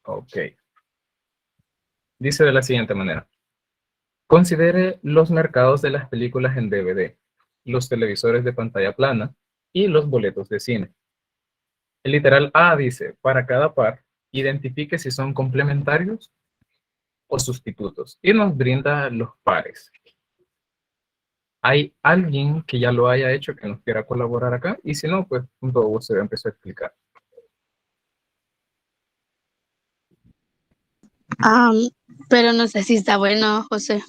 Ok. Dice de la siguiente manera. Considere los mercados de las películas en DVD, los televisores de pantalla plana y los boletos de cine. El literal A dice, para cada par, identifique si son complementarios o sustitutos y nos brinda los pares. ¿Hay alguien que ya lo haya hecho que nos quiera colaborar acá? Y si no, pues con todo gusto empezó a explicar. Am, pero no sé si está bueno, José.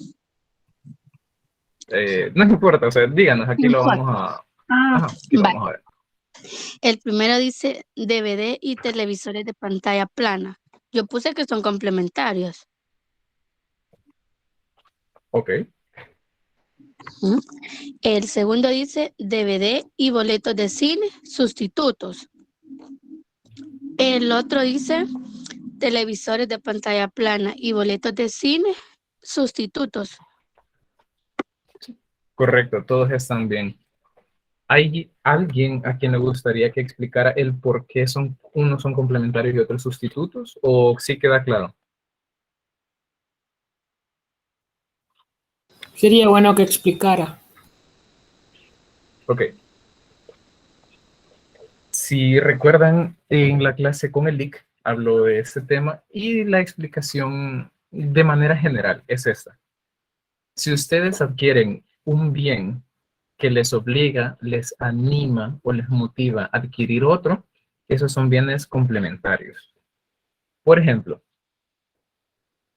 No importa, o sea, díganos, aquí No lo importa. vamos a... Ah, Ajá, aquí lo vale. vamos a ver. El primero dice DVD y televisores de pantalla plana. Yo puse que son complementarios. Ok, ¿Mm? El segundo dice DVD y boletos de cine, sustitutos. El otro dice televisores de pantalla plana y boletos de cine, sustitutos. correcto, todos están bien. ¿Hay alguien a quien le gustaría que explicara el por qué unos son complementarios y otros sustitutos? ¿O sí queda claro? Sería bueno que explicara. Ok. Si recuerdan, en la clase con el LIC hablo de este tema y la explicación de manera general es esta. Si ustedes adquieren un bien que les obliga, les anima o les motiva a adquirir otro, esos son bienes complementarios. Por ejemplo,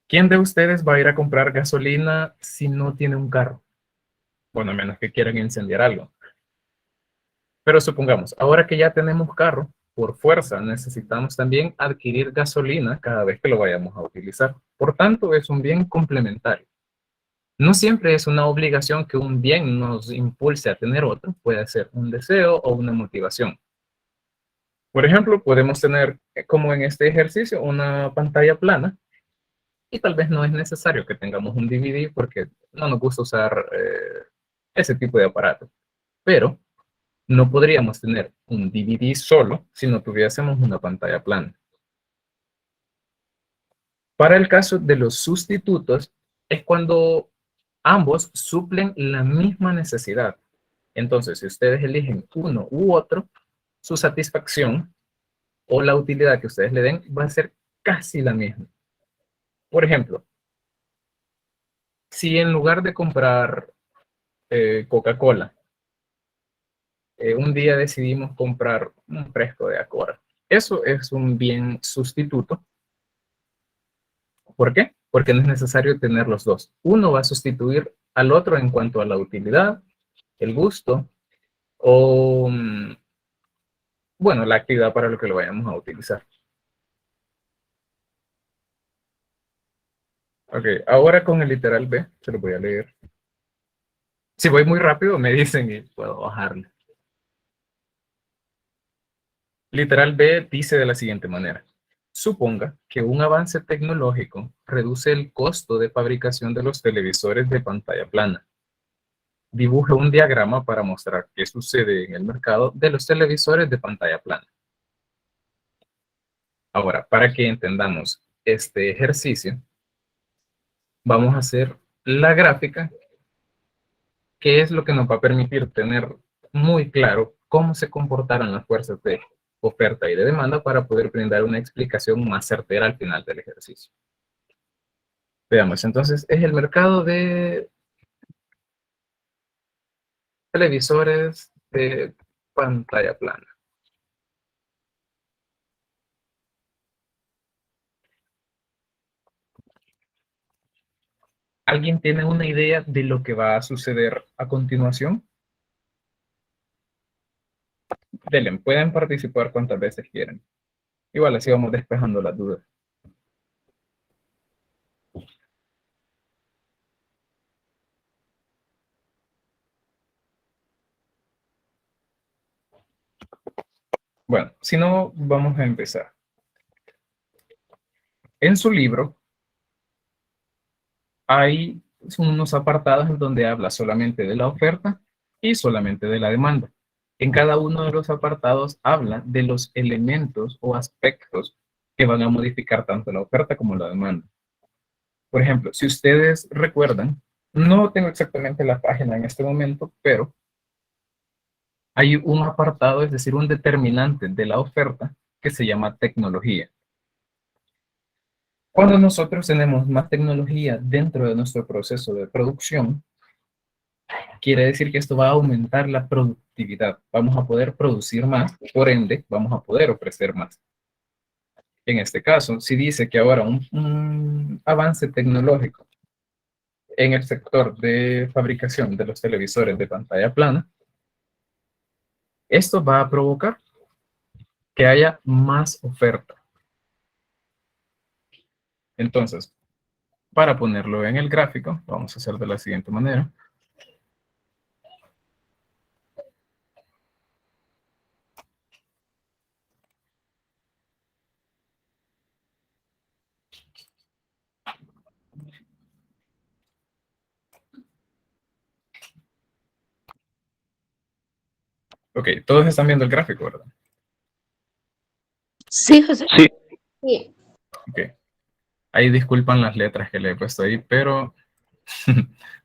¿quién de ustedes va a ir a comprar gasolina si no tiene un carro? Bueno, a menos que quieran incendiar algo. Pero supongamos, ahora que ya tenemos carro, por fuerza necesitamos también adquirir gasolina cada vez que lo vayamos a utilizar. Por tanto, es un bien complementario. No siempre es una obligación que un bien nos impulse a tener otro, puede ser un deseo o una motivación. Por ejemplo, podemos tener, como en este ejercicio, una pantalla plana y tal vez no es necesario que tengamos un DVD porque no nos gusta usar ese tipo de aparato. Pero no podríamos tener un DVD solo si no tuviésemos una pantalla plana. Para el caso de los sustitutos, es cuando ambos suplen la misma necesidad. Entonces, si ustedes eligen uno u otro, su satisfacción o la utilidad que ustedes le den va a ser casi la misma. Por ejemplo, si en lugar de comprar Coca-Cola, un día decidimos comprar un fresco de Acora, eso es un bien sustituto. ¿Por qué? Porque no es necesario tener los dos. Uno va a sustituir al otro en cuanto a la utilidad, el gusto o, bueno, la actividad para lo que lo vayamos a utilizar. Ok, ahora con el literal B, se lo voy a leer. Si voy muy rápido, me dicen y puedo bajarle. Literal B dice de la siguiente manera. Suponga que un avance tecnológico reduce el costo de fabricación de los televisores de pantalla plana. Dibuje un diagrama para mostrar qué sucede en el mercado de los televisores de pantalla plana. Ahora, para que entendamos este ejercicio, vamos a hacer la gráfica, que es lo que nos va a permitir tener muy claro cómo se comportaron las fuerzas de oferta y de demanda para poder brindar una explicación más certera al final del ejercicio. Veamos, entonces, es el mercado de televisores de pantalla plana. ¿Alguien tiene una idea de lo que va a suceder a continuación? Denle, pueden participar cuantas veces quieran. Igual así vamos despejando las dudas. Bueno, si no, vamos a empezar. En su libro hay unos apartados en donde habla solamente de la oferta y solamente de la demanda. En cada uno de los apartados habla de los elementos o aspectos que van a modificar tanto la oferta como la demanda. Por ejemplo, si ustedes recuerdan, no tengo exactamente la página en este momento, pero hay un apartado, es decir, un determinante de la oferta que se llama tecnología. Cuando nosotros tenemos más tecnología dentro de nuestro proceso de producción, quiere decir que esto va a aumentar la productividad. Vamos a poder producir más, por ende, vamos a poder ofrecer más. En este caso, si dice que ahora un avance tecnológico en el sector de fabricación de los televisores de pantalla plana, esto va a provocar que haya más oferta. Entonces, para ponerlo en el gráfico, vamos a hacer de la siguiente manera. Ok, todos están viendo el gráfico, ¿verdad? Sí, José. Sí. Sí. Ok. Ahí disculpan las letras que le he puesto ahí, pero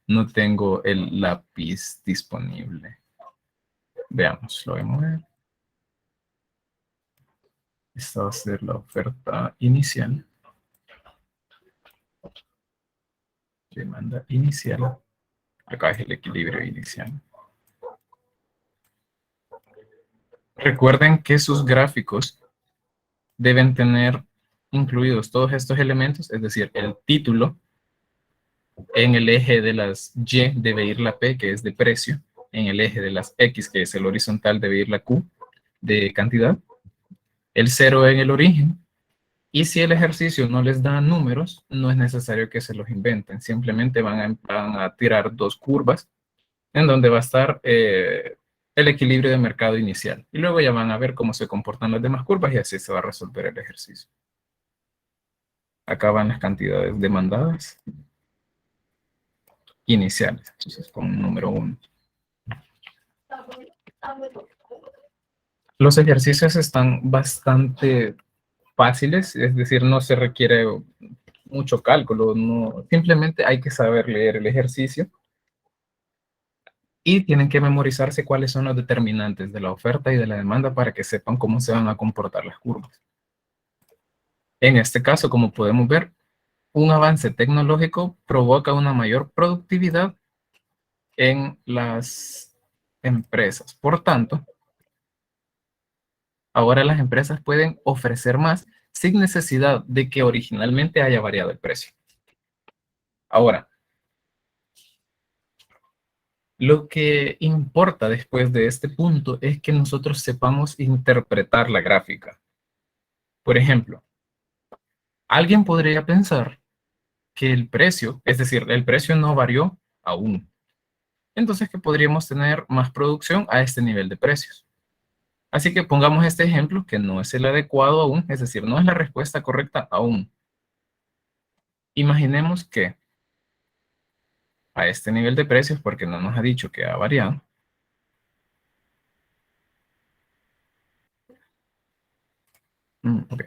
no tengo el lápiz disponible. Veamos, lo voy a mover. Esta va a ser la oferta inicial. Demanda inicial. Acá es el equilibrio inicial. Recuerden que sus gráficos deben tener incluidos todos estos elementos, es decir, el título. En el eje de las Y debe ir la P, que es de precio. En el eje de las X, que es el horizontal, debe ir la Q, de cantidad. El 0 en el origen. Y si el ejercicio no les da números, no es necesario que se los inventen. Simplemente van a tirar dos curvas en donde va a estar el equilibrio de mercado inicial. Y luego ya van a ver cómo se comportan las demás curvas y así se va a resolver el ejercicio. Acá van las cantidades demandadas iniciales. Entonces, con número 1. Los ejercicios están bastante fáciles, es decir, no se requiere mucho cálculo, no, simplemente hay que saber leer el ejercicio y tienen que memorizarse cuáles son los determinantes de la oferta y de la demanda para que sepan cómo se van a comportar las curvas. En este caso, como podemos ver, un avance tecnológico provoca una mayor productividad en las empresas. Por tanto, ahora las empresas pueden ofrecer más sin necesidad de que originalmente haya variado el precio. Ahora, lo que importa después de este punto es que nosotros sepamos interpretar la gráfica. Por ejemplo, alguien podría pensar que el precio, es decir, el precio no varió aún. Entonces, que podríamos tener más producción a este nivel de precios. Así que pongamos este ejemplo que no es el adecuado aún, es decir, no es la respuesta correcta aún. Imaginemos que a este nivel de precios, porque no nos ha dicho que ha variado, ok.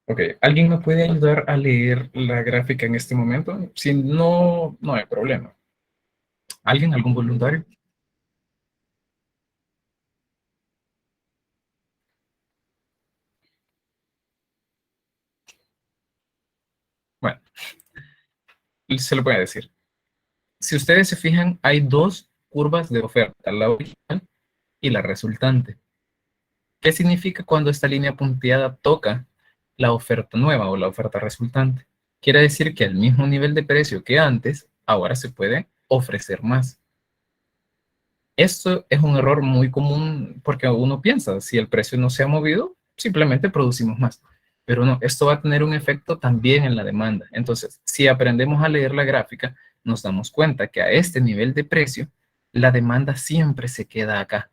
Ok, ¿alguien me puede ayudar a leer la gráfica en este momento? Si no, no hay problema. ¿Alguien? ¿Algún voluntario? Bueno, se lo voy a decir. Si ustedes se fijan, hay dos curvas de oferta, la original y la resultante. ¿Qué significa cuando esta línea punteada toca la oferta nueva o la oferta resultante? Quiere decir que al mismo nivel de precio que antes, ahora se puede ofrecer más. Esto es un error muy común porque uno piensa, si el precio no se ha movido, simplemente producimos más. Pero no, esto va a tener un efecto también en la demanda. Entonces, si aprendemos a leer la gráfica, nos damos cuenta que a este nivel de precio, la demanda siempre se queda acá.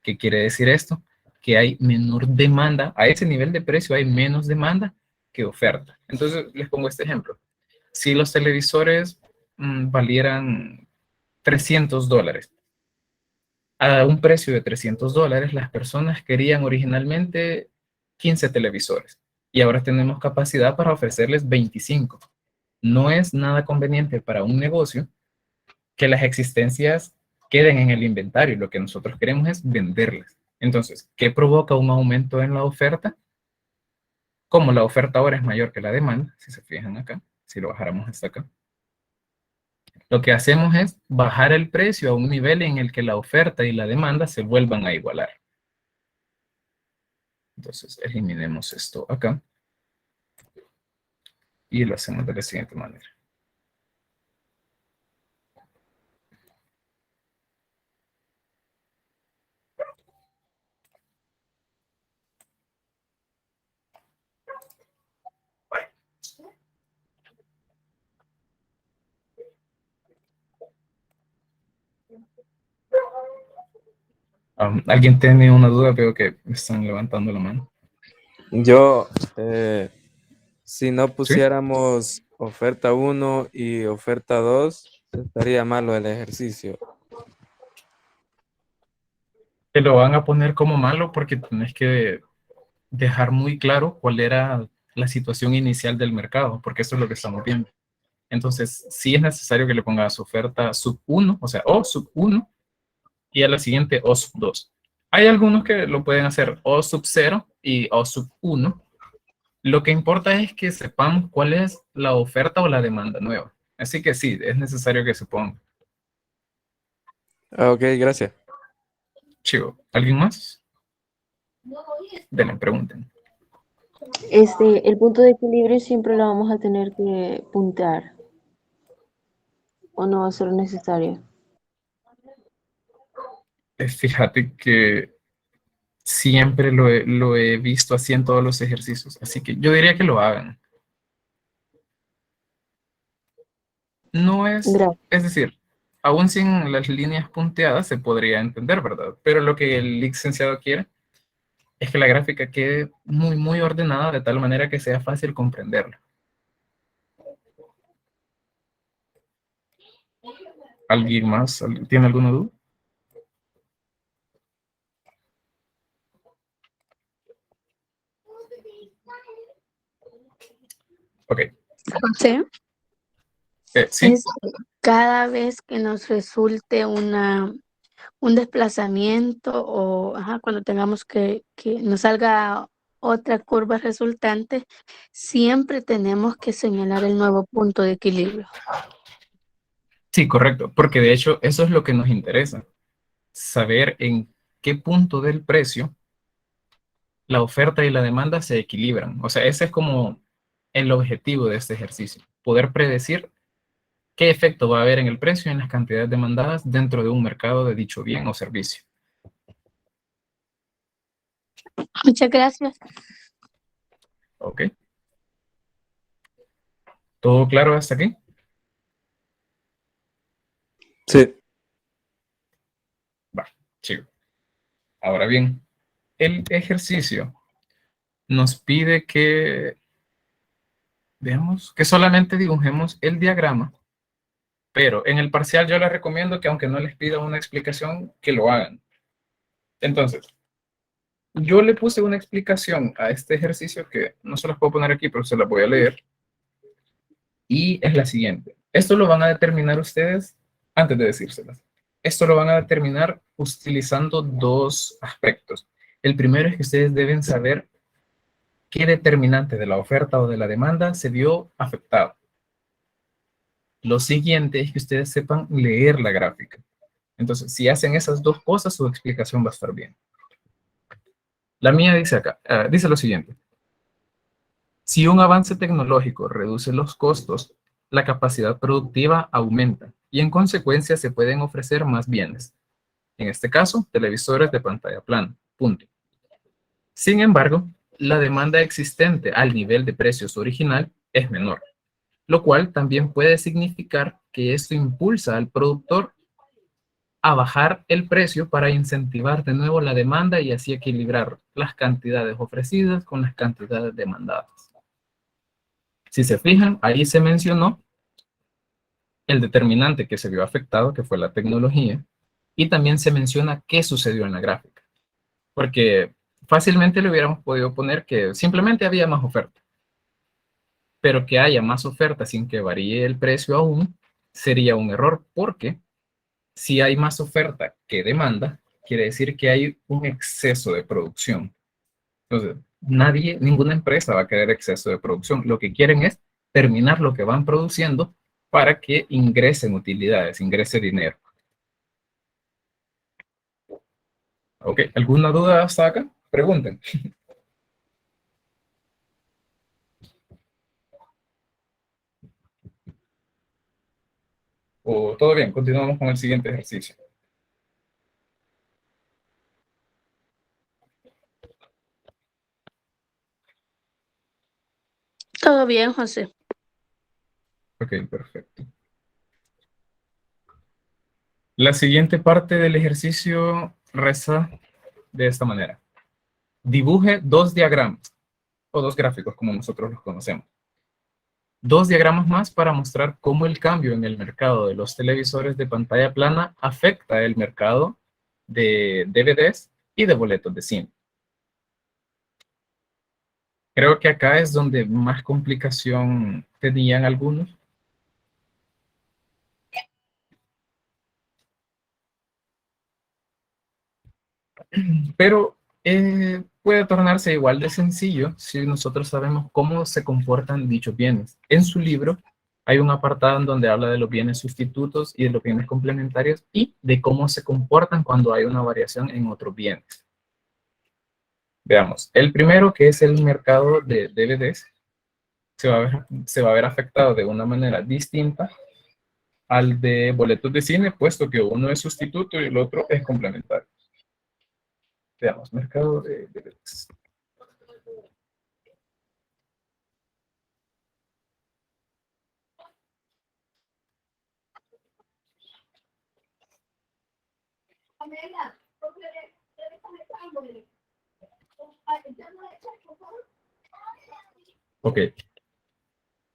¿Qué quiere decir esto? Que hay menor demanda. A ese nivel de precio hay menos demanda que oferta. Entonces, les pongo este ejemplo. Si los televisores valieran $300. A un precio de $300, las personas querían originalmente 15 televisores y ahora tenemos capacidad para ofrecerles 25. No es nada conveniente para un negocio que las existencias queden en el inventario. Lo que nosotros queremos es venderlas. Entonces, ¿qué provoca un aumento en la oferta? Como la oferta ahora es mayor que la demanda, si se fijan acá, si lo bajáramos hasta acá, lo que hacemos es bajar el precio a un nivel en el que la oferta y la demanda se vuelvan a igualar. Entonces, eliminemos esto acá y lo hacemos de la siguiente manera. ¿Alguien tiene una duda? Veo que me están levantando la mano. Yo, si no ¿Sí? pusiéramos oferta 1 y oferta 2, estaría malo el ejercicio. Te lo van a poner como malo porque tenés que dejar muy claro cuál era la situación inicial del mercado, porque eso es lo que estamos viendo. Entonces, sí es necesario que le pongas oferta sub 1, o sea, o sub 1, y a la siguiente o sub 2. Hay algunos que lo pueden hacer o sub 0 y o sub 1. Lo que importa es que sepamos cuál es la oferta o la demanda nueva. Así que sí, es necesario que se ponga. Ok, gracias. Chivo, ¿alguien más? Denle, pregunten. El punto de equilibrio siempre lo vamos a tener que puntear. ¿O no va a ser necesario? Fíjate que siempre lo he visto así en todos los ejercicios. Así que yo diría que lo hagan. No es, Gracias. es decir, aún sin las líneas punteadas se podría entender, ¿verdad? Pero lo que el licenciado quiere es que la gráfica quede muy, muy ordenada de tal manera que sea fácil comprenderla. ¿Alguien más tiene alguna duda? Ok. José, Sí, es cada vez que nos resulte un desplazamiento o cuando tengamos que nos salga otra curva resultante, siempre tenemos que señalar el nuevo punto de equilibrio. sí, correcto. Porque de hecho eso es lo que nos interesa. Saber en qué punto del precio la oferta y la demanda se equilibran. O sea, ese es como el objetivo de este ejercicio. Poder predecir qué efecto va a haber en el precio y en las cantidades demandadas dentro de un mercado de dicho bien o servicio. Muchas gracias. ¿Ok? ¿Todo claro hasta aquí? Sí. Va, chido. Ahora bien, el ejercicio nos pide que, veamos, que solamente dibujemos el diagrama, pero en el parcial yo les recomiendo que aunque no les pida una explicación, que lo hagan. Entonces, yo le puse una explicación a este ejercicio que no se las puedo poner aquí, pero se las voy a leer. Y es la siguiente. Esto lo van a determinar ustedes antes de decírselas. Esto lo van a determinar utilizando dos aspectos. El primero es que ustedes deben saber qué determinante de la oferta o de la demanda se vio afectado. Lo siguiente es que ustedes sepan leer la gráfica. Entonces, si hacen esas dos cosas, su explicación va a estar bien. La mía dice acá, dice lo siguiente. Si un avance tecnológico reduce los costos, la capacidad productiva aumenta y en consecuencia se pueden ofrecer más bienes. En este caso, televisores de pantalla plana. Punto. Sin embargo, la demanda existente al nivel de precios original es menor, lo cual también puede significar que esto impulsa al productor a bajar el precio para incentivar de nuevo la demanda y así equilibrar las cantidades ofrecidas con las cantidades demandadas. Si se fijan, ahí se mencionó el determinante que se vio afectado, que fue la tecnología, y también se menciona qué sucedió en la gráfica, porque fácilmente le hubiéramos podido poner que simplemente había más oferta, pero que haya más oferta sin que varíe el precio aún sería un error, porque si hay más oferta que demanda, quiere decir que hay un exceso de producción. Entonces, ninguna empresa va a querer exceso de producción. Lo que quieren es terminar lo que van produciendo para que ingresen utilidades, ingrese dinero. ¿Ok? ¿Alguna duda hasta acá? Pregunten. ¿O todo bien? Continuamos con el siguiente ejercicio. Todo bien, José. Ok, perfecto. La siguiente parte del ejercicio reza de esta manera. Dibuje dos diagramas, o dos gráficos como nosotros los conocemos. Dos diagramas más para mostrar cómo el cambio en el mercado de los televisores de pantalla plana afecta el mercado de DVDs y de boletos de cine. Creo que acá es donde más complicación tenían algunos. Pero puede tornarse igual de sencillo si nosotros sabemos cómo se comportan dichos bienes. En su libro hay un apartado en donde habla de los bienes sustitutos y de los bienes complementarios y de cómo se comportan cuando hay una variación en otros bienes. Veamos, el primero, que es el mercado de DVDs, se va a ver afectado de una manera distinta al de boletos de cine, puesto que uno es sustituto y el otro es complementario. Veamos, mercado de DVDs. Ok,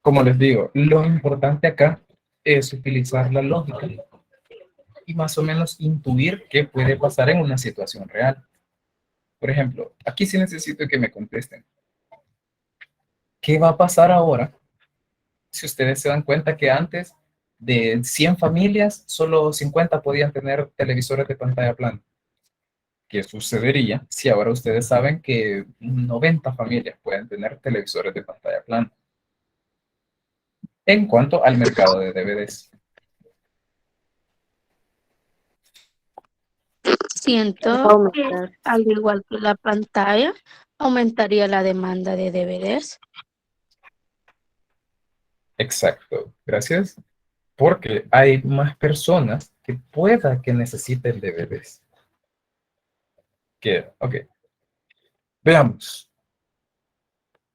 como les digo, lo importante acá es utilizar la lógica y más o menos intuir qué puede pasar en una situación real. Por ejemplo, aquí sí necesito que me contesten. ¿Qué va a pasar ahora si ustedes se dan cuenta que antes de 100 familias, solo 50 podían tener televisores de pantalla plana? ¿Qué sucedería si ahora ustedes saben que 90 familias pueden tener televisores de pantalla plana? En cuanto al mercado de DVDs. Siento que, Aumentar. al igual que la pantalla, aumentaría la demanda de DVDs. Exacto, gracias. Porque hay más personas que pueda que necesiten DVDs. Ok, veamos.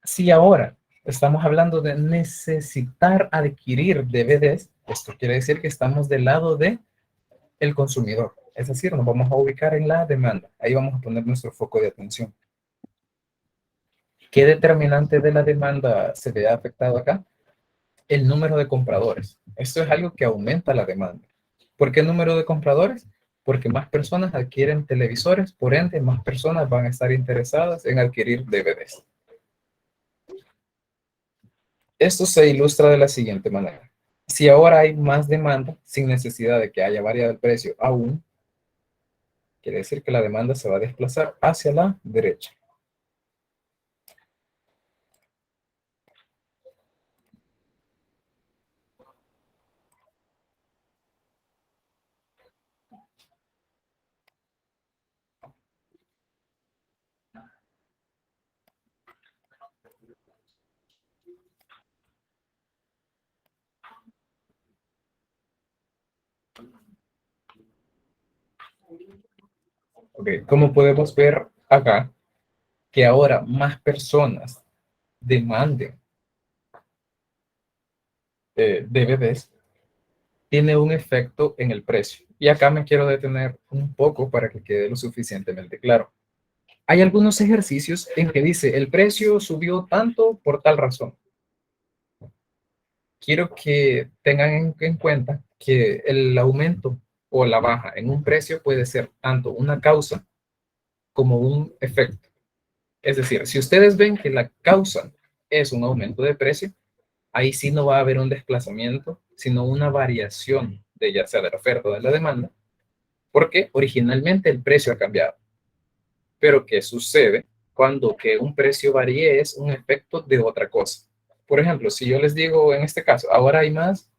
Si ahora estamos hablando de necesitar adquirir DVDs, esto quiere decir que estamos del lado de el consumidor. Es decir, nos vamos a ubicar en la demanda. Ahí vamos a poner nuestro foco de atención. ¿Qué determinante de la demanda se ve afectado acá? El número de compradores. Esto es algo que aumenta la demanda. ¿Por qué número de compradores? Porque más personas adquieren televisores, por ende, más personas van a estar interesadas en adquirir DVDs. Esto se ilustra de la siguiente manera. Si ahora hay más demanda, sin necesidad de que haya variado el precio aún, quiere decir que la demanda se va a desplazar hacia la derecha. Ok, como podemos ver acá, que ahora más personas demanden DVDs, tiene un efecto en el precio. Y acá me quiero detener un poco para que quede lo suficientemente claro. Hay algunos ejercicios en que dice el precio subió tanto por tal razón. quiero que tengan en cuenta que el aumento o la baja en un precio puede ser tanto una causa como un efecto. Es decir, si ustedes ven que la causa es un aumento de precio, ahí sí no va a haber un desplazamiento, sino una variación de ya sea de la oferta o de la demanda, porque originalmente el precio ha cambiado. Pero ¿qué sucede cuando que un precio varíe? Es un efecto de otra cosa. Por ejemplo, si yo les digo en este caso, ahora hay más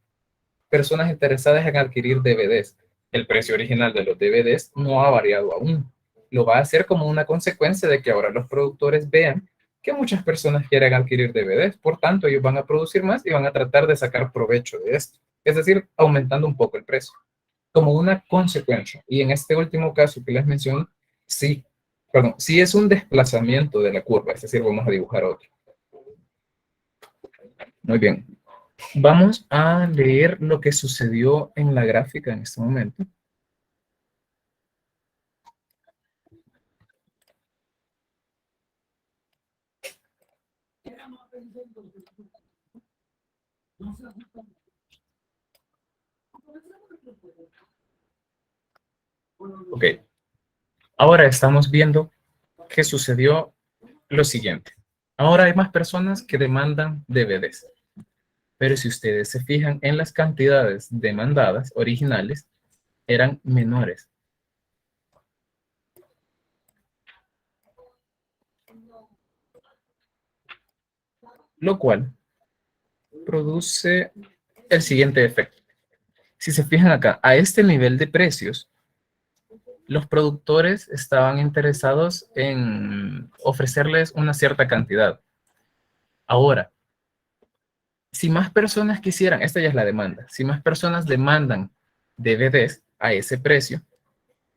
personas interesadas en adquirir DVDs. El precio original de los DVDs no ha variado aún. Lo va a hacer como una consecuencia de que ahora los productores vean que muchas personas quieren adquirir DVDs. Por tanto, ellos van a producir más y van a tratar de sacar provecho de esto. Es decir, aumentando un poco el precio. Como una consecuencia. Y en este último caso que les menciono, sí, perdón, sí es un desplazamiento de la curva. Es decir, vamos a dibujar otro. Muy bien. Vamos a leer lo que sucedió en la gráfica en este momento. Ok. Ahora estamos viendo que sucedió lo siguiente. Ahora hay más personas que demandan DVDs. Pero si ustedes se fijan en las cantidades demandadas originales, eran menores. Lo cual produce el siguiente efecto. Si se fijan acá, a este nivel de precios, los productores estaban interesados en ofrecerles una cierta cantidad. Ahora, si más personas quisieran, esta ya es la demanda, si más personas demandan DVDs a ese precio,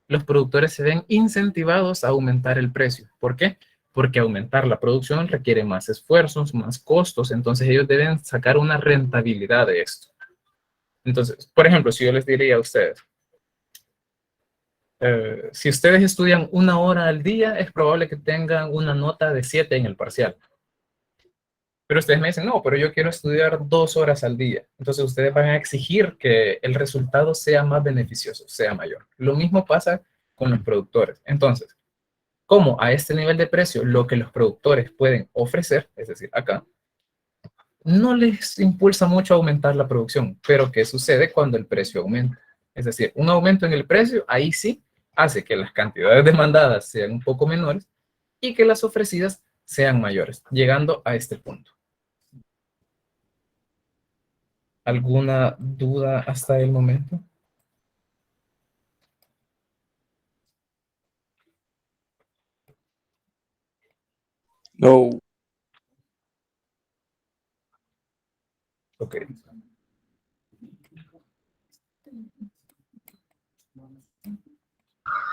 los productores se ven incentivados a aumentar el precio. ¿Por qué? Porque aumentar la producción requiere más esfuerzos, más costos, entonces ellos deben sacar una rentabilidad de esto. Entonces, por ejemplo, si yo les diría a ustedes, si ustedes estudian 1 hora al día, es probable que tengan una nota de 7 en el parcial. Pero ustedes me dicen, no, pero yo quiero estudiar 2 horas al día. Entonces ustedes van a exigir que el resultado sea más beneficioso, sea mayor. Lo mismo pasa con los productores. Entonces, como a este nivel de precio, lo que los productores pueden ofrecer, es decir, acá, no les impulsa mucho a aumentar la producción. Pero ¿qué sucede cuando el precio aumenta? Es decir, un aumento en el precio, ahí sí hace que las cantidades demandadas sean un poco menores y que las ofrecidas sean mayores, llegando a este punto. ¿Alguna duda hasta el momento? No. Ok.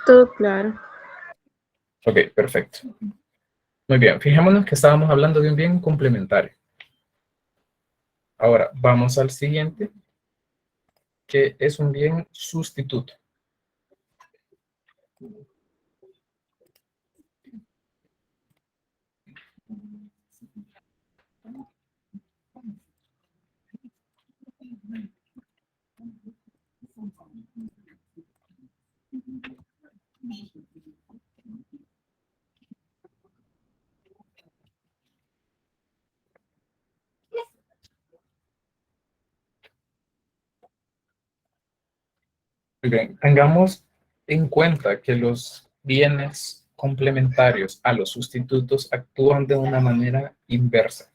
Todo claro. Ok, perfecto. Muy bien, fijémonos que estábamos hablando de un bien complementario. Ahora, vamos al siguiente, que es un bien sustituto. Muy bien, tengamos en cuenta que los bienes complementarios a los sustitutos actúan de una manera inversa.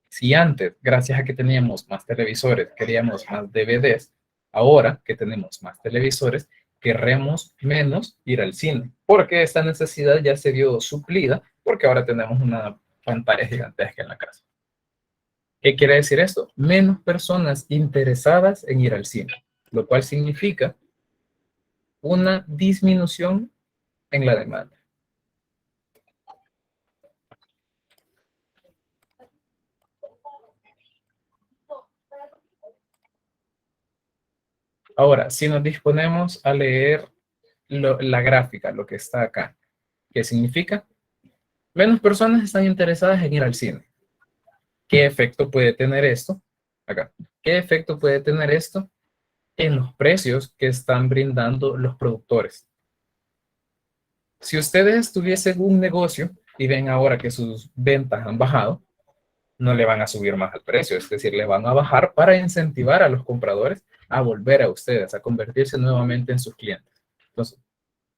Si antes, gracias a que teníamos más televisores, queríamos más DVDs, ahora que tenemos más televisores, querremos menos ir al cine, porque esta necesidad ya se vio suplida, porque ahora tenemos una pantalla gigantesca en la casa. ¿Qué quiere decir esto? Menos personas interesadas en ir al cine, lo cual significa una disminución en la demanda. Ahora, si nos disponemos a leer la gráfica, lo que está acá, ¿qué significa? Menos personas están interesadas en ir al cine. ¿Qué efecto puede tener esto? Acá. ¿Qué efecto puede tener esto en los precios que están brindando los productores? Si ustedes tuviesen un negocio y ven ahora que sus ventas han bajado, no le van a subir más el precio, es decir, le van a bajar para incentivar a los compradores a volver a ustedes, a convertirse nuevamente en sus clientes. Entonces,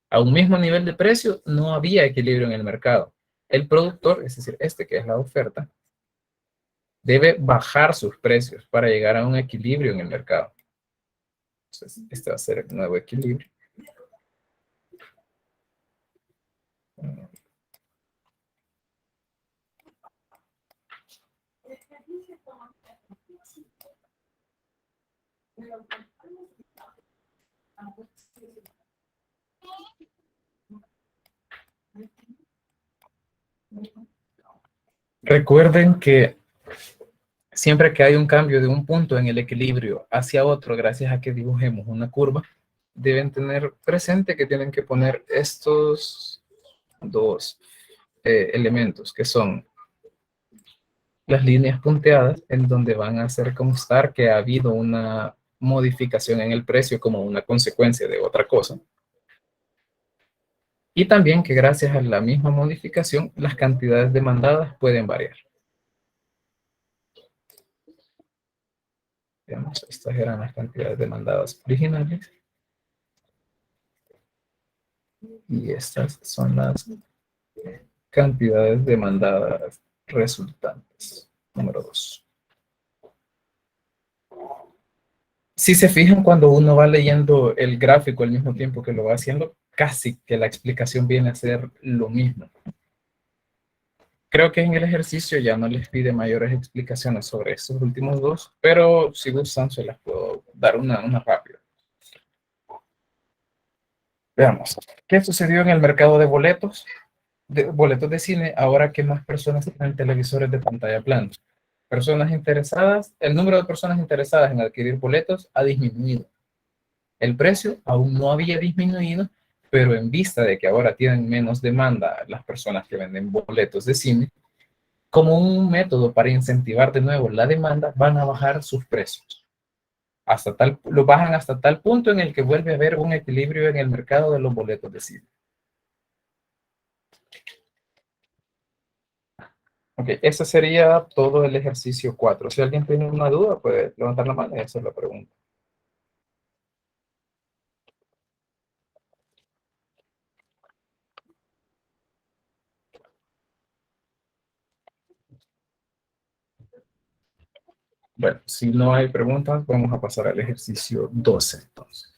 a un mismo nivel de precio no había equilibrio en el mercado. El productor, es decir, este que es la oferta, debe bajar sus precios para llegar a un equilibrio en el mercado. Entonces, este va a ser el nuevo equilibrio. Recuerden que siempre que hay un cambio de un punto en el equilibrio hacia otro, gracias a que dibujemos una curva, deben tener presente que tienen que poner estos dos elementos, que son las líneas punteadas, en donde van a hacer constar que ha habido una modificación en el precio como una consecuencia de otra cosa. Y también que gracias a la misma modificación, las cantidades demandadas pueden variar. Veamos, estas eran las cantidades demandadas originales. Y estas son las cantidades demandadas resultantes. Número 2. Si se fijan, cuando uno va leyendo el gráfico al mismo tiempo que lo va haciendo, casi que la explicación viene a ser lo mismo. Creo que en el ejercicio ya no les pide mayores explicaciones sobre estos últimos dos, pero si gustan se las puedo dar una rápida. Veamos, ¿qué sucedió en el mercado de boletos de cine ahora que más personas tienen televisores de pantalla plana? Personas interesadas, el número de personas interesadas en adquirir boletos ha disminuido. El precio aún no había disminuido, pero en vista de que ahora tienen menos demanda las personas que venden boletos de cine, como un método para incentivar de nuevo la demanda, van a bajar sus precios. Lo bajan hasta tal punto en el que vuelve a haber un equilibrio en el mercado de los boletos de cine. Ok, ese sería todo el ejercicio 4. Si alguien tiene una duda, puede levantar la mano y hacer la pregunta. Bueno, si no hay preguntas, vamos a pasar al ejercicio 12 entonces.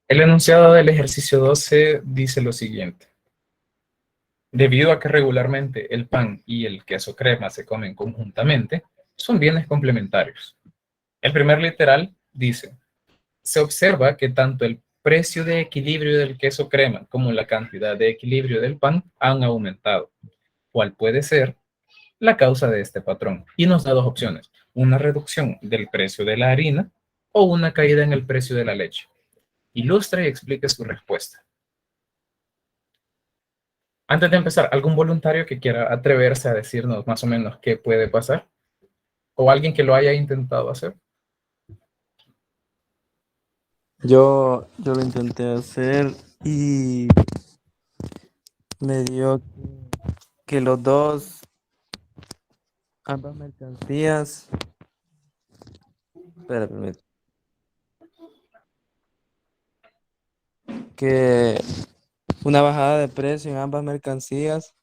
El enunciado del ejercicio 12 dice lo siguiente. Debido a que regularmente el pan y el queso crema se comen conjuntamente, son bienes complementarios. El primer literal dice, se observa que tanto el precio de equilibrio del queso crema como la cantidad de equilibrio del pan han aumentado. ¿Cuál puede ser la causa de este patrón? Y nos da dos opciones, una reducción del precio de la harina o una caída en el precio de la leche. Ilustre y explique su respuesta. Antes de empezar, ¿algún voluntario que quiera atreverse a decirnos más o menos qué puede pasar? ¿O alguien que lo haya intentado hacer? Yo lo intenté hacer y me dio que ambas mercancías, espérame, que una bajada de precio en ambas mercancías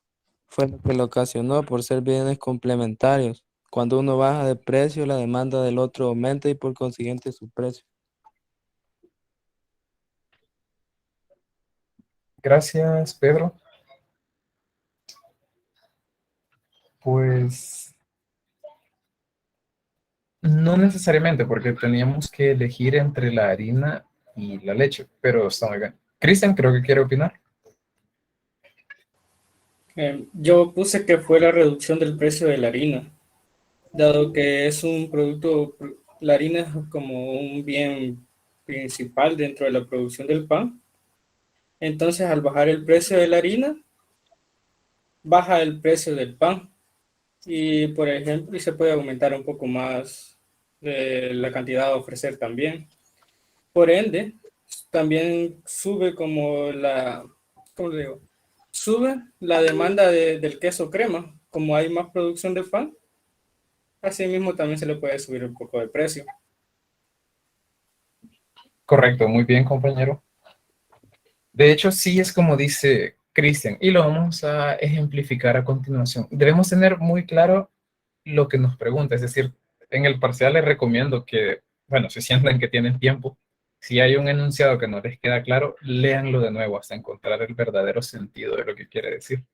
fue lo que lo ocasionó por ser bienes complementarios. Cuando uno baja de precio, la demanda del otro aumenta y por consiguiente su precio. Gracias, Pedro. Pues no necesariamente, porque teníamos que elegir entre la harina y la leche, pero está muy bien. Cristian, creo que quiere opinar. Yo puse que fue la reducción del precio de la harina, dado que es un producto, la harina es como un bien principal dentro de la producción del pan. Entonces, al bajar el precio de la harina, baja el precio del pan. Y, por ejemplo, y se puede aumentar un poco más la cantidad a ofrecer también. Por ende, también sube como ¿cómo le digo? Sube la demanda del queso crema. Como hay más producción de pan, así mismo también se le puede subir un poco de precio. Correcto, muy bien, compañero. De hecho, sí es como dice Cristian, y lo vamos a ejemplificar a continuación. Debemos tener muy claro lo que nos pregunta, es decir, en el parcial les recomiendo que, bueno, si sientan que tienen tiempo, si hay un enunciado que no les queda claro, léanlo de nuevo hasta encontrar el verdadero sentido de lo que quiere decir.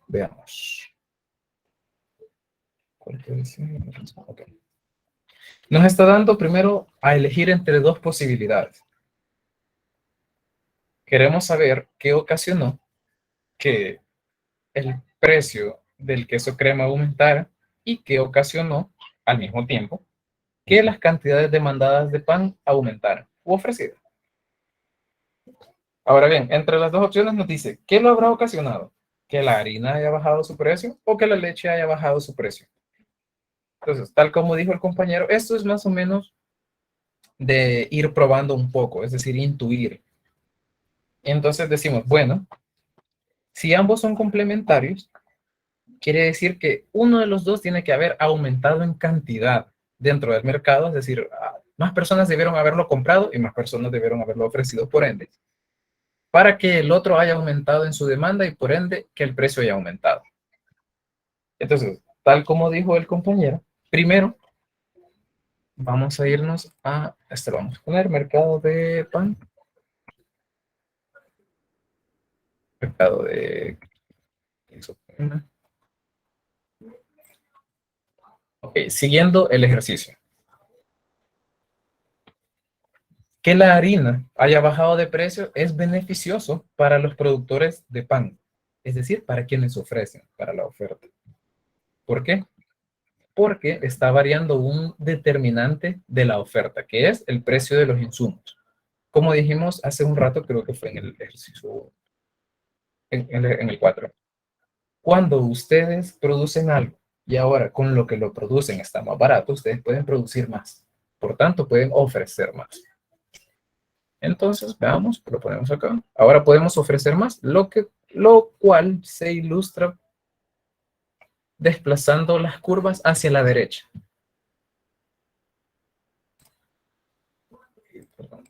Veamos. Okay. Nos está dando primero a elegir entre dos posibilidades. Queremos saber qué ocasionó que el precio del queso crema aumentara y qué ocasionó al mismo tiempo que las cantidades demandadas de pan aumentaran u ofrecidas. Ahora bien, entre las dos opciones nos dice, ¿qué lo habrá ocasionado? ¿Que la harina haya bajado su precio o que la leche haya bajado su precio? Entonces, tal como dijo el compañero, esto es más o menos de ir probando un poco, es decir, intuir. Entonces decimos, bueno, si ambos son complementarios, quiere decir que uno de los dos tiene que haber aumentado en cantidad dentro del mercado, es decir, más personas debieron haberlo comprado y más personas debieron haberlo ofrecido, por ende, para que el otro haya aumentado en su demanda y por ende que el precio haya aumentado. Entonces, tal como dijo el compañero, primero vamos a irnos a, vamos a poner mercado de pan, mercado de... Ok, siguiendo el ejercicio. Que la harina haya bajado de precio es beneficioso para los productores de pan, es decir, para quienes ofrecen, para la oferta. ¿Por qué? Porque está variando un determinante de la oferta, que es el precio de los insumos. Como dijimos hace un rato, creo que fue en el ejercicio, en el 4. Cuando ustedes producen algo y ahora con lo que lo producen está más barato, ustedes pueden producir más. Por tanto, pueden ofrecer más. Entonces, veamos, lo ponemos acá. Ahora podemos ofrecer más, lo cual se ilustra desplazando las curvas hacia la derecha. Perdón.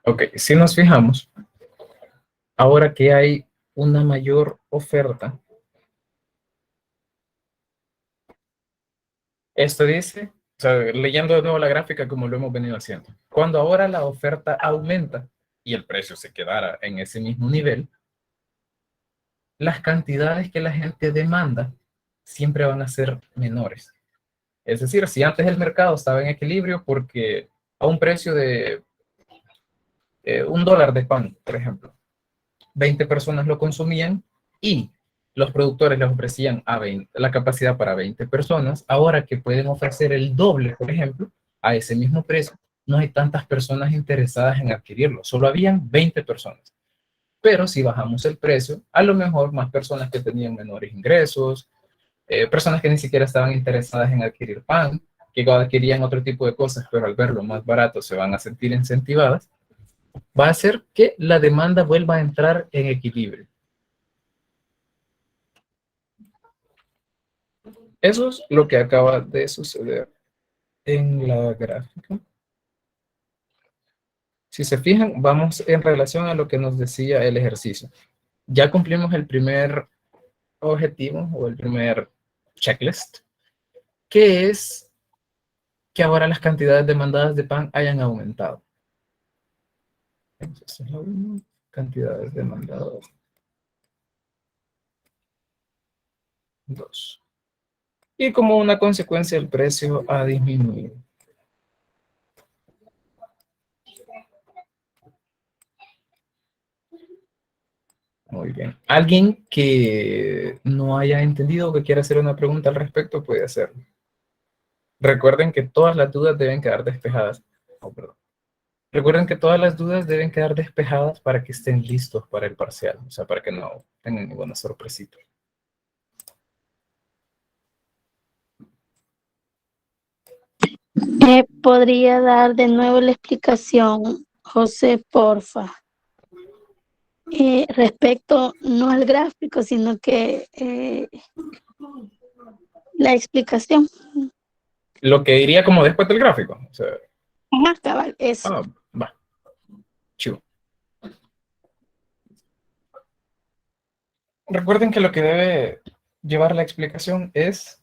Ok, si nos fijamos, ahora que hay una mayor oferta, esto dice, o sea, leyendo de nuevo la gráfica como lo hemos venido haciendo, cuando ahora la oferta aumenta y el precio se quedara en ese mismo nivel, las cantidades que la gente demanda siempre van a ser menores. Es decir, si antes el mercado estaba en equilibrio porque a un precio de $1 de pan, por ejemplo, 20 personas lo consumían y los productores les ofrecían la capacidad para 20 personas, ahora que pueden ofrecer el doble, por ejemplo, a ese mismo precio, no hay tantas personas interesadas en adquirirlo, solo habían 20 personas. Pero si bajamos el precio, a lo mejor más personas que tenían menores ingresos, personas que ni siquiera estaban interesadas en adquirir pan, que adquirían otro tipo de cosas, pero al verlo más barato se van a sentir incentivadas, va a hacer que la demanda vuelva a entrar en equilibrio. Eso es lo que acaba de suceder en la gráfica. Si se fijan, vamos en relación a lo que nos decía el ejercicio. Ya cumplimos el primer objetivo o el primer checklist, que es que ahora las cantidades demandadas de pan hayan aumentado. Entonces, cantidades demandadas. 2. Y como una consecuencia, el precio ha disminuido. Muy bien. Alguien que no haya entendido o que quiera hacer una pregunta al respecto puede hacerlo. Recuerden que todas las dudas deben quedar despejadas. Oh, perdón. Recuerden que todas las dudas deben quedar despejadas para que estén listos para el parcial. O sea, para que no tengan ninguna sorpresita. ¿Podría dar de nuevo la explicación, José, porfa? Respecto no al gráfico, sino que la explicación. Lo que iría como después del gráfico. O sea, Ajá, cabal, eso. va. Chivo. Recuerden que lo que debe llevar la explicación es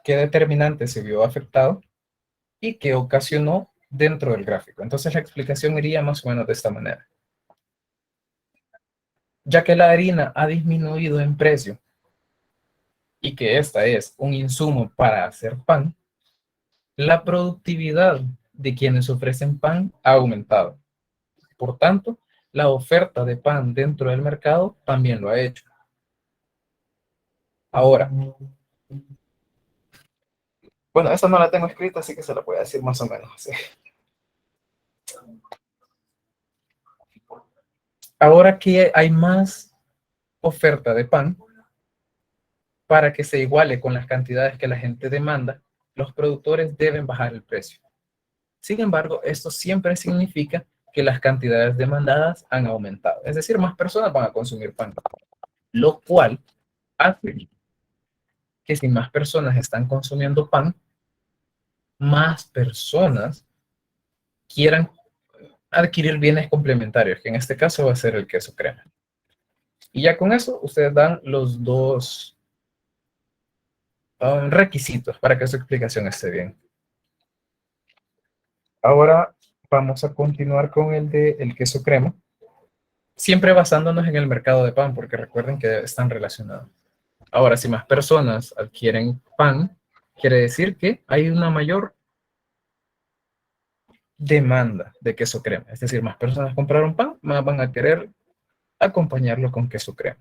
qué determinante se vio afectado y qué ocasionó dentro del gráfico. Entonces la explicación iría más o menos de esta manera. Ya que la harina ha disminuido en precio y que esta es un insumo para hacer pan, la productividad de quienes ofrecen pan ha aumentado. Por tanto, la oferta de pan dentro del mercado también lo ha hecho. Ahora, bueno, esta no la tengo escrita, así que se la voy a decir más o menos así. Ahora que hay más oferta de pan, para que se iguale con las cantidades que la gente demanda, los productores deben bajar el precio. Sin embargo, esto siempre significa que las cantidades demandadas han aumentado. Es decir, más personas van a consumir pan, lo cual hace que si más personas están consumiendo pan, más personas quieran adquirir bienes complementarios, que en este caso va a ser el queso crema. Y ya con eso, ustedes dan los dos requisitos para que su explicación esté bien. Ahora vamos a continuar con el de el queso crema, siempre basándonos en el mercado de pan, porque recuerden que están relacionados. Ahora, si más personas adquieren pan, quiere decir que hay una mayor demanda de queso crema. Es decir, más personas compraron pan, más van a querer acompañarlo con queso crema.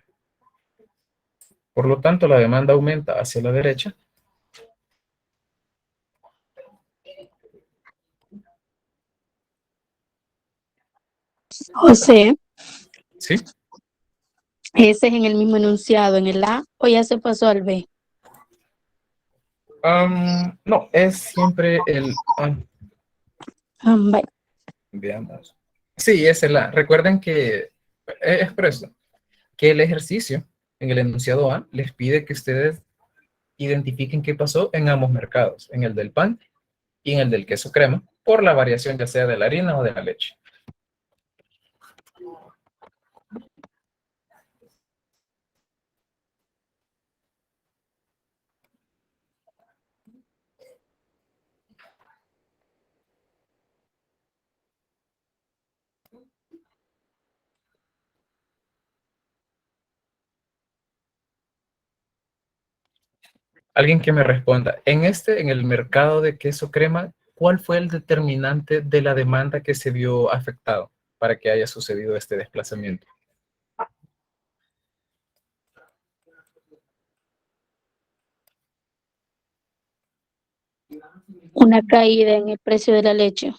Por lo tanto, la demanda aumenta hacia la derecha. José, ¿Sí? ese es en el mismo enunciado, en el A, o ya se pasó al B. No, es siempre el... Bye. veamos. Sí, es el A. Recuerden que es por eso, que el ejercicio en el enunciado A les pide que ustedes identifiquen qué pasó en ambos mercados, en el del pan y en el del queso crema, por la variación ya sea de la harina o de la leche. Alguien que me responda, en el mercado de queso crema, ¿cuál fue el determinante de la demanda que se vio afectado para que haya sucedido este desplazamiento? Una caída en el precio de la leche.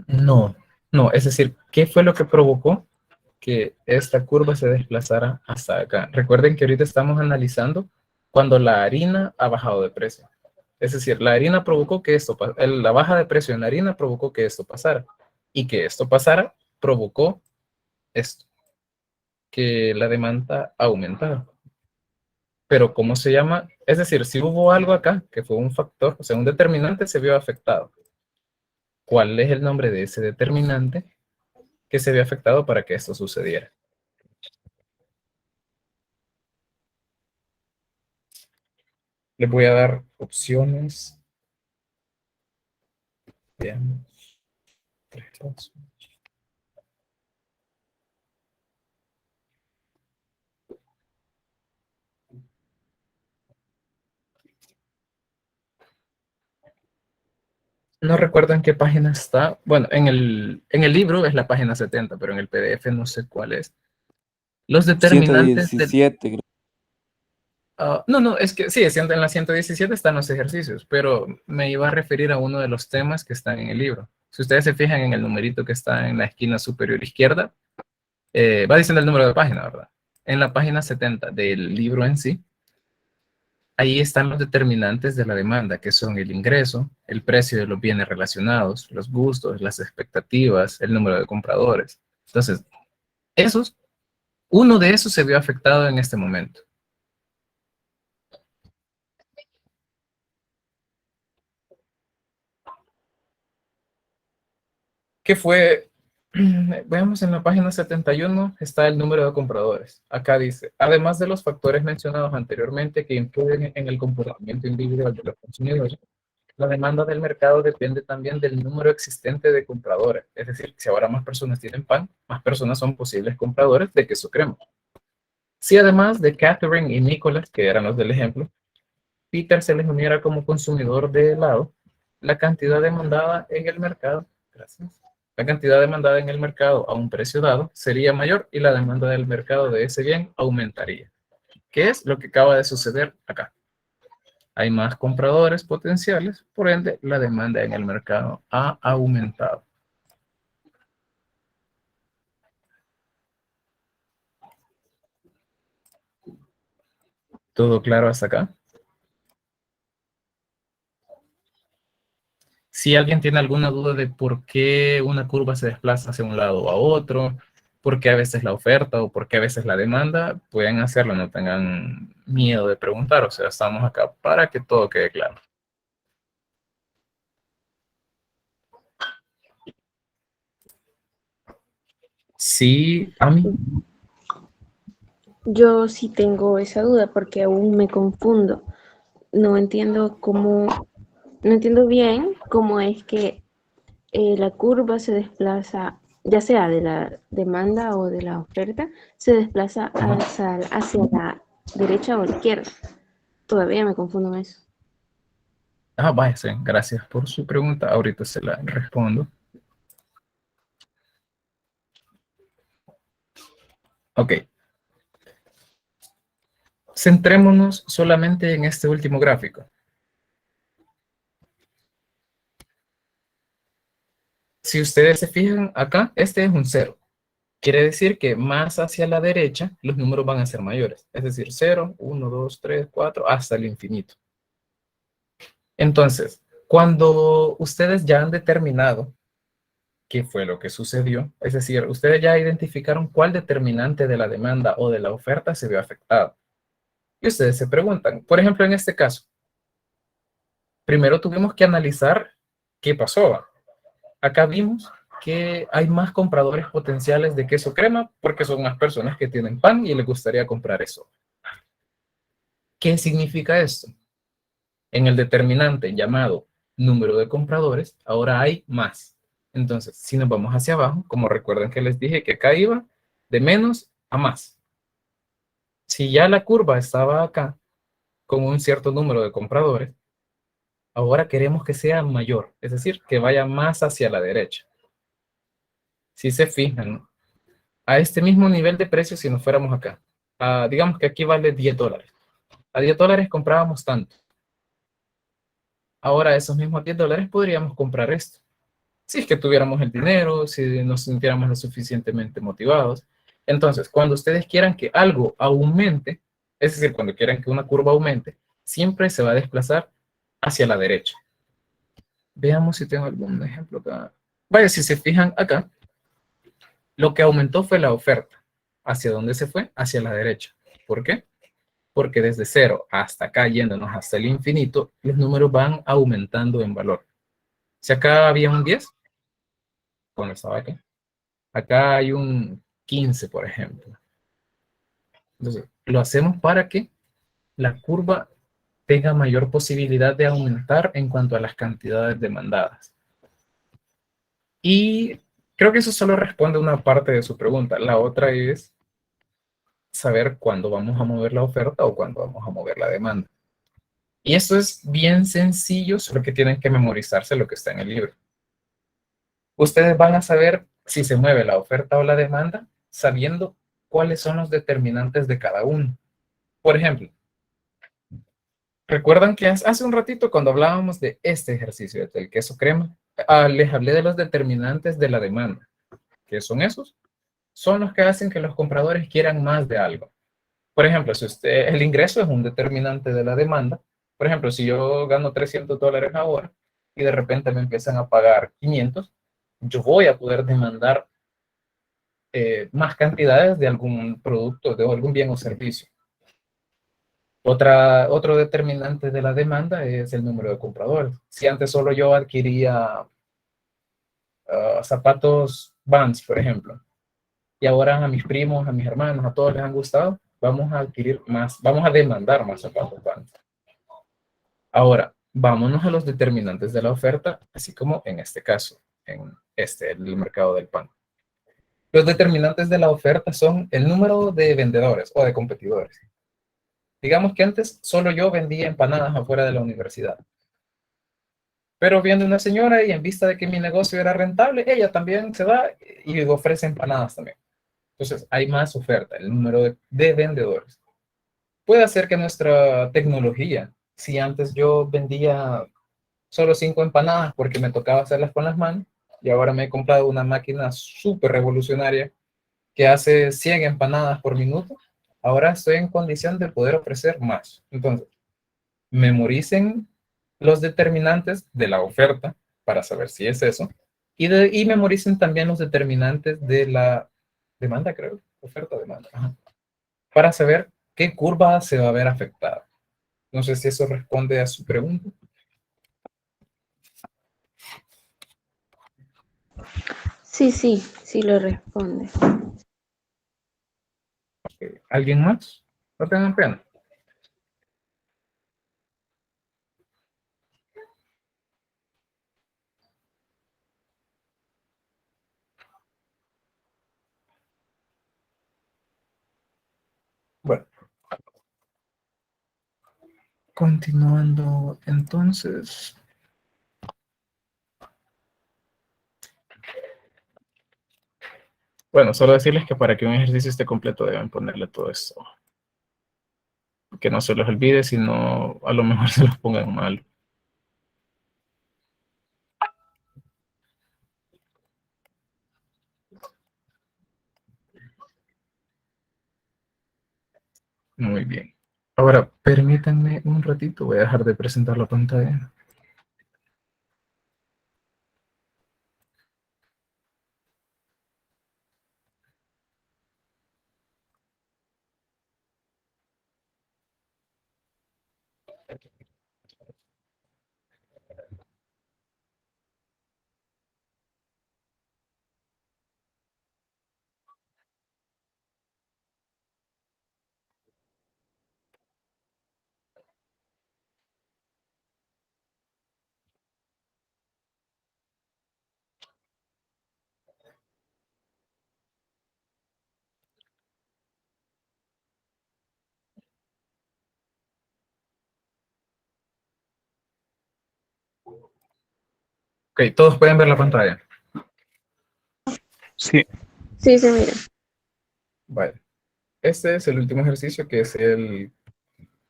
No, no, es decir, ¿qué fue lo que provocó que esta curva se desplazara hasta acá. Recuerden que ahorita estamos analizando cuando la harina ha bajado de precio. Es decir, la harina provocó que esto, la baja de precio en la harina provocó que esto pasara. Y que esto pasara provocó esto, que la demanda aumentara. Pero ¿cómo se llama? Es decir, si hubo algo acá que fue un factor, o sea, un determinante se vio afectado. ¿Cuál es el nombre de ese determinante que se vio afectado para que esto sucediera? Les voy a dar opciones. Veamos. 3, 2. No recuerdo en qué página está. Bueno, en el libro es la página 70, pero en el PDF no sé cuál es. Los determinantes del... 117, creo. No, es que sí, en la 117 están los ejercicios, pero me iba a referir a uno de los temas que están en el libro. Si ustedes se fijan en el numerito que está en la esquina superior izquierda, va diciendo el número de página, ¿verdad? En la página 70 del libro en sí, ahí están los determinantes de la demanda, que son el ingreso, el precio de los bienes relacionados, los gustos, las expectativas, el número de compradores. Entonces, uno de esos se vio afectado en este momento. ¿Qué fue? Veamos en la página 71, está el número de compradores. Acá dice, además de los factores mencionados anteriormente que influyen en el comportamiento individual de los consumidores, la demanda del mercado depende también del número existente de compradores. Es decir, si ahora más personas tienen pan, más personas son posibles compradores de queso crema. Si además de Catherine y Nicholas, que eran los del ejemplo, Peter se les uniera como consumidor de helado, la cantidad demandada en el mercado, gracias, la cantidad demandada en el mercado a un precio dado sería mayor y la demanda del mercado de ese bien aumentaría. ¿Qué es lo que acaba de suceder acá? Hay más compradores potenciales, por ende, la demanda en el mercado ha aumentado. ¿Todo claro hasta acá? Si alguien tiene alguna duda de por qué una curva se desplaza hacia un lado o a otro, por qué a veces la oferta o por qué a veces la demanda, pueden hacerlo, no tengan miedo de preguntar. O sea, estamos acá para que todo quede claro. Sí, a mí. Yo sí tengo esa duda porque aún me confundo. No entiendo no entiendo bien cómo es que la curva se desplaza, ya sea de la demanda o de la oferta, se desplaza hacia la derecha o la izquierda. Todavía me confundo en eso. Vaya, sí, gracias por su pregunta. Ahorita se la respondo. Ok. Centrémonos solamente en este último gráfico. Si ustedes se fijan acá, este es un 0. Quiere decir que más hacia la derecha los números van a ser mayores. Es decir, 0, 1, 2, 3, 4, hasta el infinito. Entonces, cuando ustedes ya han determinado qué fue lo que sucedió, es decir, ustedes ya identificaron cuál determinante de la demanda o de la oferta se vio afectado. Y ustedes se preguntan, por ejemplo, en este caso, primero tuvimos que analizar qué pasó. Acá vimos que hay más compradores potenciales de queso crema porque son más personas que tienen pan y les gustaría comprar eso. ¿Qué significa esto? En el determinante llamado número de compradores, ahora hay más. Entonces, si nos vamos hacia abajo, como recuerden que les dije que acá iba de menos a más. Si ya la curva estaba acá con un cierto número de compradores, ahora queremos que sea mayor, es decir, que vaya más hacia la derecha. Si se fijan, a este mismo nivel de precio si nos fuéramos acá. Digamos que aquí vale $10. A $10 comprábamos tanto. Ahora esos mismos $10 podríamos comprar esto. Si es que tuviéramos el dinero, si nos sintiéramos lo suficientemente motivados. Entonces, cuando ustedes quieran que algo aumente, es decir, cuando quieran que una curva aumente, siempre se va a desplazar hacia la derecha. Veamos si tengo algún ejemplo acá. Vaya, si se fijan acá, lo que aumentó fue la oferta. ¿Hacia dónde se fue? Hacia la derecha. ¿Por qué? Porque desde 0 hasta acá, yéndonos hasta el infinito, los números van aumentando en valor. Si acá había un 10, cuando estaba acá hay un 15, por ejemplo. Entonces, lo hacemos para que la curva tenga mayor posibilidad de aumentar en cuanto a las cantidades demandadas. Y creo que eso solo responde una parte de su pregunta. La otra es saber cuándo vamos a mover la oferta o cuándo vamos a mover la demanda. Y esto es bien sencillo, solo que tienen que memorizarse lo que está en el libro. Ustedes van a saber si se mueve la oferta o la demanda sabiendo cuáles son los determinantes de cada uno. Por ejemplo, ¿recuerdan que hace un ratito cuando hablábamos de este ejercicio del queso crema, les hablé de los determinantes de la demanda? ¿Qué son esos? Son los que hacen que los compradores quieran más de algo. Por ejemplo, si el ingreso es un determinante de la demanda, por ejemplo, si yo gano $300 ahora y de repente me empiezan a pagar 500, yo voy a poder demandar más cantidades de algún producto, de algún bien o servicio. Otro determinante de la demanda es el número de compradores. Si antes solo yo adquiría zapatos Vans, por ejemplo, y ahora a mis primos, a mis hermanos, a todos les han gustado, vamos a adquirir más, vamos a demandar más zapatos Vans. Ahora, vámonos a los determinantes de la oferta, así como en este caso, el mercado del pan. Los determinantes de la oferta son el número de vendedores o de competidores. Digamos que antes solo yo vendía empanadas afuera de la universidad. Pero viene una señora y en vista de que mi negocio era rentable, ella también se va y ofrece empanadas también. Entonces hay más oferta, el número de vendedores. Puede hacer que nuestra tecnología, si antes yo vendía solo 5 empanadas porque me tocaba hacerlas con las manos, y ahora me he comprado una máquina súper revolucionaria que hace 100 empanadas por minuto, ahora estoy en condición de poder ofrecer más. Entonces, memoricen los determinantes de la oferta para saber si es eso, y memoricen también los determinantes de la demanda, creo, oferta-demanda, para saber qué curva se va a ver afectada. No sé si eso responde a su pregunta. Sí, sí, sí lo responde. ¿Alguien más? No tengan pena. Bueno, continuando entonces. Bueno, solo decirles que para que un ejercicio esté completo deben ponerle todo esto. Que no se los olvide, sino a lo mejor se los pongan mal. Muy bien. Ahora, permítanme un ratito, voy a dejar de presentar la pantalla. Ok, todos pueden ver la pantalla. Sí. Sí, se mira. Vale. Este es el último ejercicio, que es el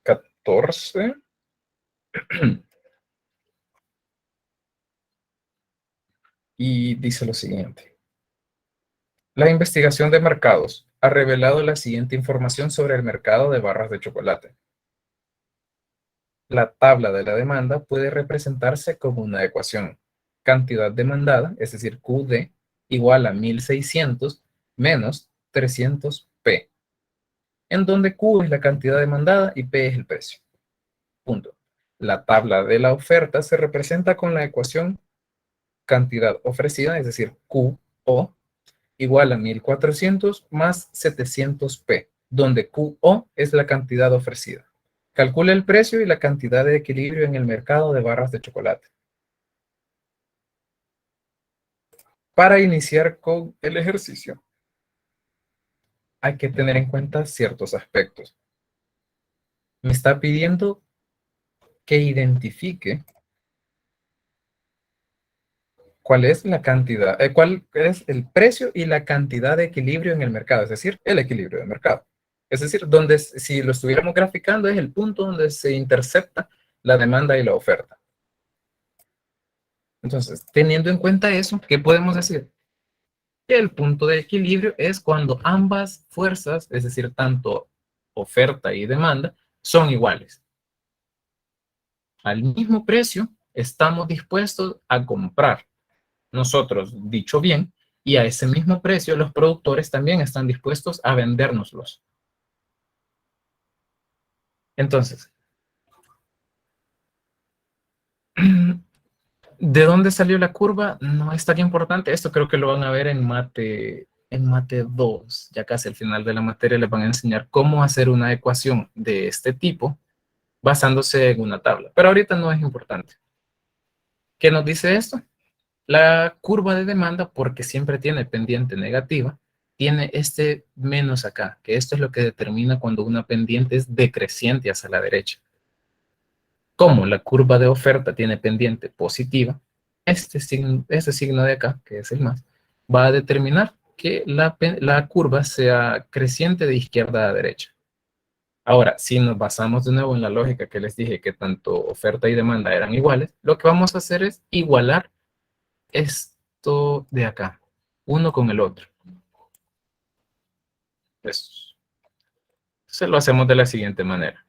14. Y dice lo siguiente. La investigación de mercados ha revelado la siguiente información sobre el mercado de barras de chocolate. La tabla de la demanda puede representarse como una ecuación. Cantidad demandada, es decir, QD, igual a 1600 menos 300P, en donde Q es la cantidad demandada y P es el precio. Punto. La tabla de la oferta se representa con la ecuación cantidad ofrecida, es decir, QO, igual a 1400 más 700P, donde QO es la cantidad ofrecida. Calcula el precio y la cantidad de equilibrio en el mercado de barras de chocolate. Para iniciar con el ejercicio, hay que tener en cuenta ciertos aspectos. Me está pidiendo que identifique cuál es la cantidad, cuál es el precio y la cantidad de equilibrio en el mercado, es decir, el equilibrio de mercado. Es decir, donde si lo estuviéramos graficando es el punto donde se intercepta la demanda y la oferta. Entonces, teniendo en cuenta eso, ¿qué podemos decir? Que el punto de equilibrio es cuando ambas fuerzas, es decir, tanto oferta y demanda, son iguales. Al mismo precio, estamos dispuestos a comprar nosotros, dicho bien, y a ese mismo precio los productores también están dispuestos a vendérnoslos. Entonces, ¿de dónde salió la curva? No es tan importante. Esto creo que lo van a ver en mate 2. Ya casi al final de la materia les van a enseñar cómo hacer una ecuación de este tipo basándose en una tabla. Pero ahorita no es importante. ¿Qué nos dice esto? La curva de demanda, porque siempre tiene pendiente negativa, tiene este menos acá, que esto es lo que determina cuando una pendiente es decreciente hacia la derecha. Como la curva de oferta tiene pendiente positiva, este signo de acá, que es el más, va a determinar que la curva sea creciente de izquierda a derecha. Ahora, si nos basamos de nuevo en la lógica que les dije que tanto oferta y demanda eran iguales, lo que vamos a hacer es igualar esto de acá, uno con el otro. Eso. Se lo hacemos de la siguiente manera.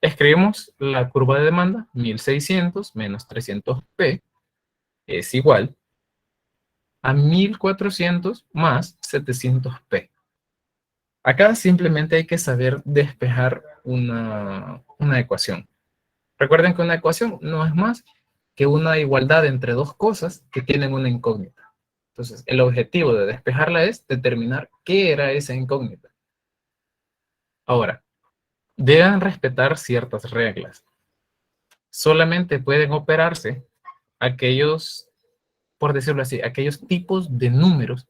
Escribimos la curva de demanda, 1600 menos 300P, es igual a 1400 más 700P. Acá simplemente hay que saber despejar una ecuación. Recuerden que una ecuación no es más que una igualdad entre dos cosas que tienen una incógnita. Entonces, el objetivo de despejarla es determinar qué era esa incógnita. Ahora, deben respetar ciertas reglas. Solamente pueden operarse aquellos, por decirlo así, aquellos tipos de números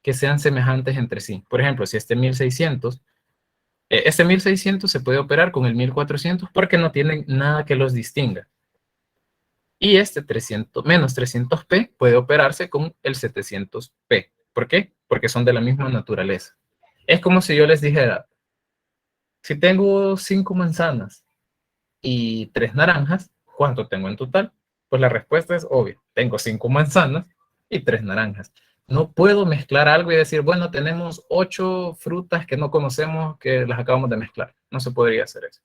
que sean semejantes entre sí. Por ejemplo, si este 1600 se puede operar con el 1400 porque no tienen nada que los distinga. Y este 300, menos 300P puede operarse con el 700P. ¿Por qué? Porque son de la misma naturaleza. Es como si yo les dijera, si tengo 5 manzanas y 3 naranjas, ¿cuánto tengo en total? Pues la respuesta es obvia. Tengo 5 manzanas y 3 naranjas. No puedo mezclar algo y decir, bueno, tenemos 8 frutas que no conocemos que las acabamos de mezclar. No se podría hacer eso.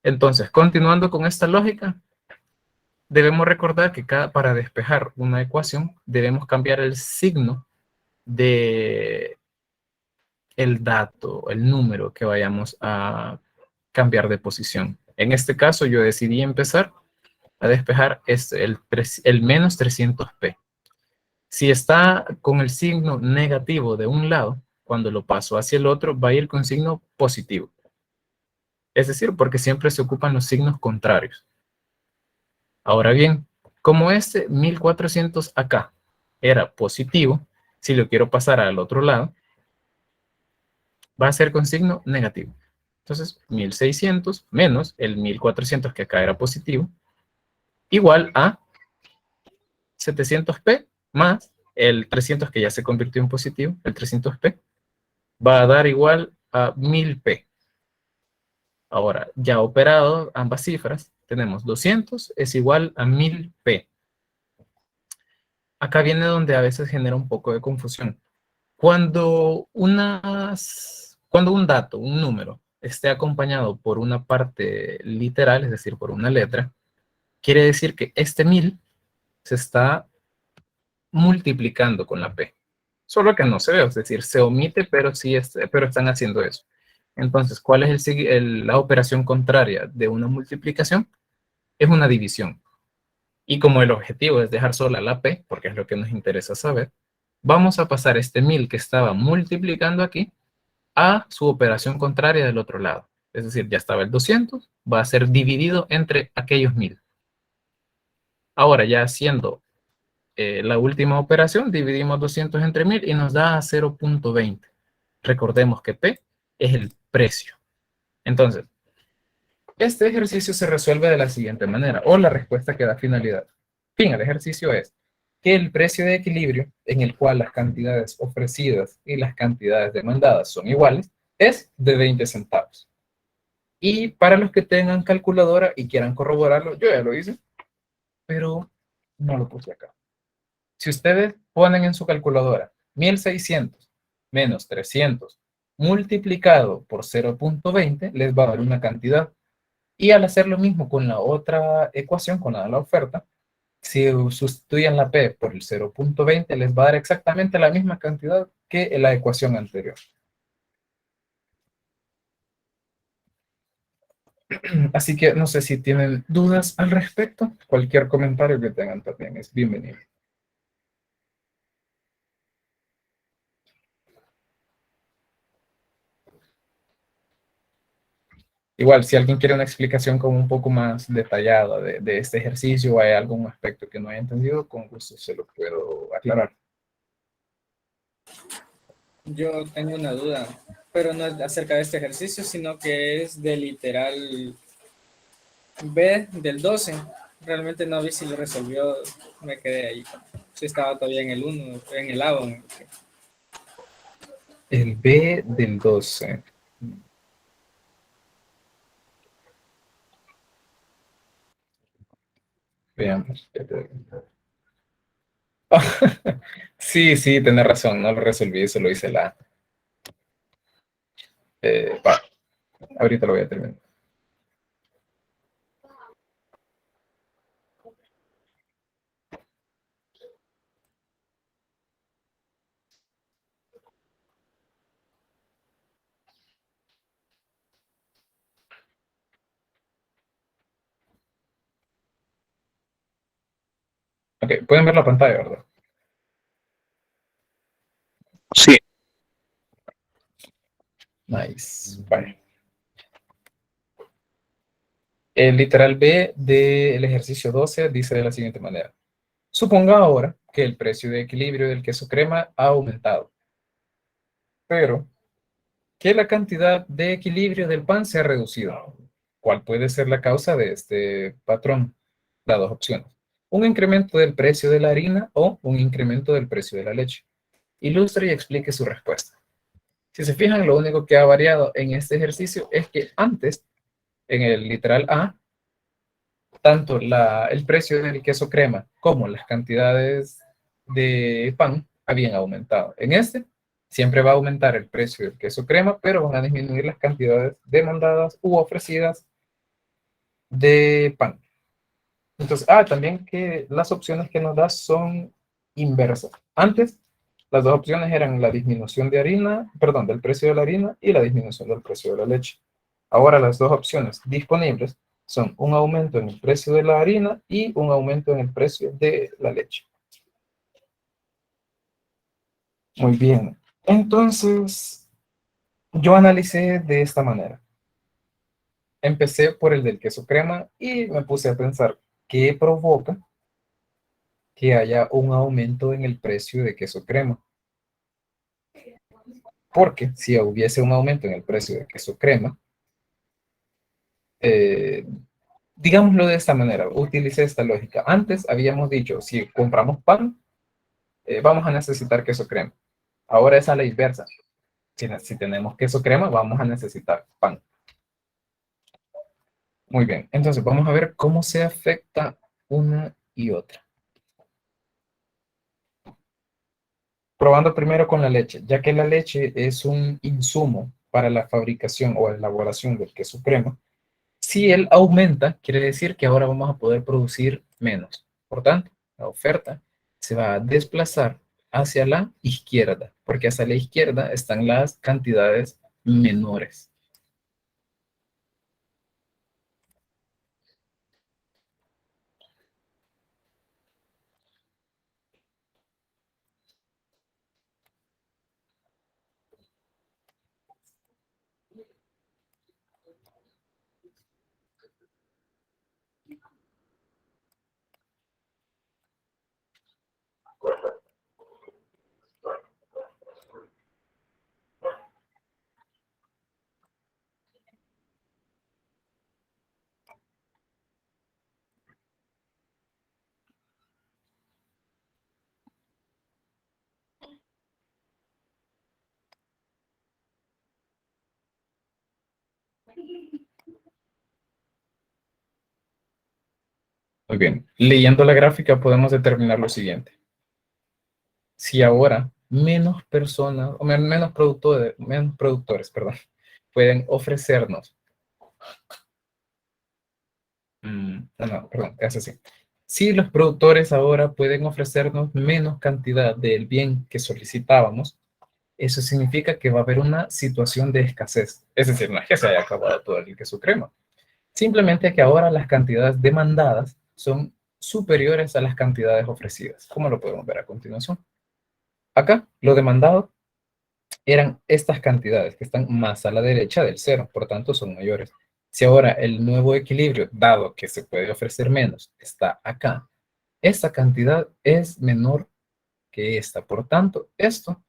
Entonces, continuando con esta lógica, debemos recordar que para despejar una ecuación debemos cambiar el signo de el dato, el número que vayamos a cambiar de posición. En este caso yo decidí empezar a despejar el menos 300P. Si está con el signo negativo de un lado, cuando lo paso hacia el otro va a ir con signo positivo. Es decir, porque siempre se ocupan los signos contrarios. Ahora bien, como este 1400 acá era positivo, si lo quiero pasar al otro lado, va a ser con signo negativo. Entonces, 1600 menos el 1400 que acá era positivo, igual a 700P más el 300 que ya se convirtió en positivo, el 300P, va a dar igual a 1000P. Ahora, ya operado ambas cifras, tenemos 200 es igual a 1000P. Acá viene donde a veces genera un poco de confusión, Cuando un dato, un número, esté acompañado por una parte literal, es decir, por una letra, quiere decir que este 1000 se está multiplicando con la P. Solo que no se ve, es decir, se omite, pero sí pero están haciendo eso. Entonces, ¿cuál es la operación contraria de una multiplicación? Es una división. Y como el objetivo es dejar sola la P, porque es lo que nos interesa saber, vamos a pasar este 1000 que estaba multiplicando aquí a su operación contraria del otro lado. Es decir, ya estaba el 200, va a ser dividido entre aquellos 1000. Ahora, ya haciendo la última operación, dividimos 200 entre 1000 y nos da 0.20. Recordemos que P es el precio. Entonces, este ejercicio se resuelve de la siguiente manera, o la respuesta que da finalidad. Fin, el ejercicio es que el precio de equilibrio, en el cual las cantidades ofrecidas y las cantidades demandadas son iguales, es de 20 centavos. Y para los que tengan calculadora y quieran corroborarlo, yo ya lo hice, pero no lo puse acá. Si ustedes ponen en su calculadora 1600 menos 300 multiplicado por 0.20, les va a dar una cantidad. Y al hacer lo mismo con la otra ecuación, con la de la oferta, si sustituyen la P por el 0.20, les va a dar exactamente la misma cantidad que en la ecuación anterior. Así que no sé si tienen dudas al respecto. Cualquier comentario que tengan también es bienvenido. Igual, si alguien quiere una explicación como un poco más detallada de este ejercicio o hay algún aspecto que no haya entendido, con gusto se lo puedo aclarar. Yo tengo una duda, pero no es acerca de este ejercicio, sino que es del literal B del 12. Realmente no vi si lo resolvió, me quedé ahí. Si estaba todavía en el 1, en el A. El B del 12. Veamos. Sí, sí, tenés razón, no lo resolví, eso lo hice la. Va, ahorita lo voy a terminar. Ok, pueden ver la pantalla, ¿verdad? Sí. Nice. Vale. El literal B del ejercicio 12 dice de la siguiente manera. Suponga ahora que el precio de equilibrio del queso crema ha aumentado, pero que la cantidad de equilibrio del pan se ha reducido. ¿Cuál puede ser la causa de este patrón? Las dos opciones. Un incremento del precio de la harina o un incremento del precio de la leche. Ilustre y explique su respuesta. Si se fijan, lo único que ha variado en este ejercicio es que antes, en el literal A, tanto el precio del queso crema como las cantidades de pan habían aumentado. En este, siempre va a aumentar el precio del queso crema, pero van a disminuir las cantidades demandadas u ofrecidas de pan. Entonces, también que las opciones que nos da son inversas. Antes, las dos opciones eran la disminución de harina, perdón, del precio de la harina y la disminución del precio de la leche. Ahora las dos opciones disponibles son un aumento en el precio de la harina y un aumento en el precio de la leche. Muy bien. Entonces, yo analicé de esta manera. Empecé por el del queso crema y me puse a pensar qué provoca que haya un aumento en el precio de queso crema. Porque si hubiese un aumento en el precio de queso crema, digámoslo de esta manera, utilicé esta lógica. Antes habíamos dicho, si compramos pan, vamos a necesitar queso crema. Ahora es a la inversa. Si tenemos queso crema, vamos a necesitar pan. Muy bien, entonces vamos a ver cómo se afecta una y otra. Probando primero con la leche, ya que la leche es un insumo para la fabricación o elaboración del queso crema. Si él aumenta, quiere decir que ahora vamos a poder producir menos. Por tanto, la oferta se va a desplazar hacia la izquierda, porque hacia la izquierda están las cantidades menores. Muy bien. Leyendo la gráfica podemos determinar lo siguiente. Si ahora menos personas, o menos productores, perdón, pueden ofrecernos. Perdón, es así. Si los productores ahora pueden ofrecernos menos cantidad del bien que solicitábamos, eso significa que va a haber una situación de escasez. Es decir, no es que se haya acabado todo el queso crema. Simplemente que ahora las cantidades demandadas son superiores a las cantidades ofrecidas, como lo podemos ver a continuación. Acá, lo demandado eran estas cantidades que están más a la derecha del cero, por tanto son mayores. Si ahora el nuevo equilibrio, dado que se puede ofrecer menos, está acá, esta cantidad es menor que esta. Por tanto, esto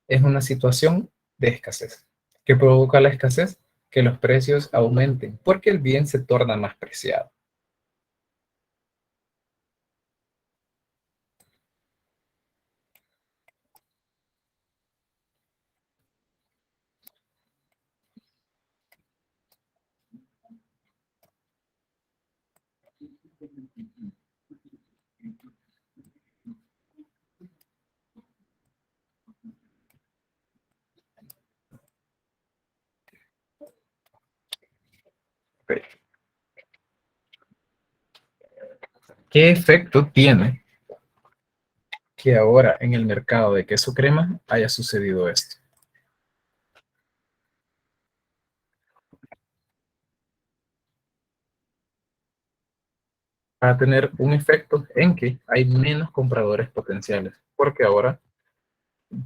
es una situación de escasez. ¿Qué provoca la escasez? Que los precios aumenten porque el bien se torna más preciado. Okay. ¿Qué efecto tiene que ahora en el mercado de queso crema haya sucedido esto? Va a tener un efecto en que hay menos compradores potenciales, porque ahora,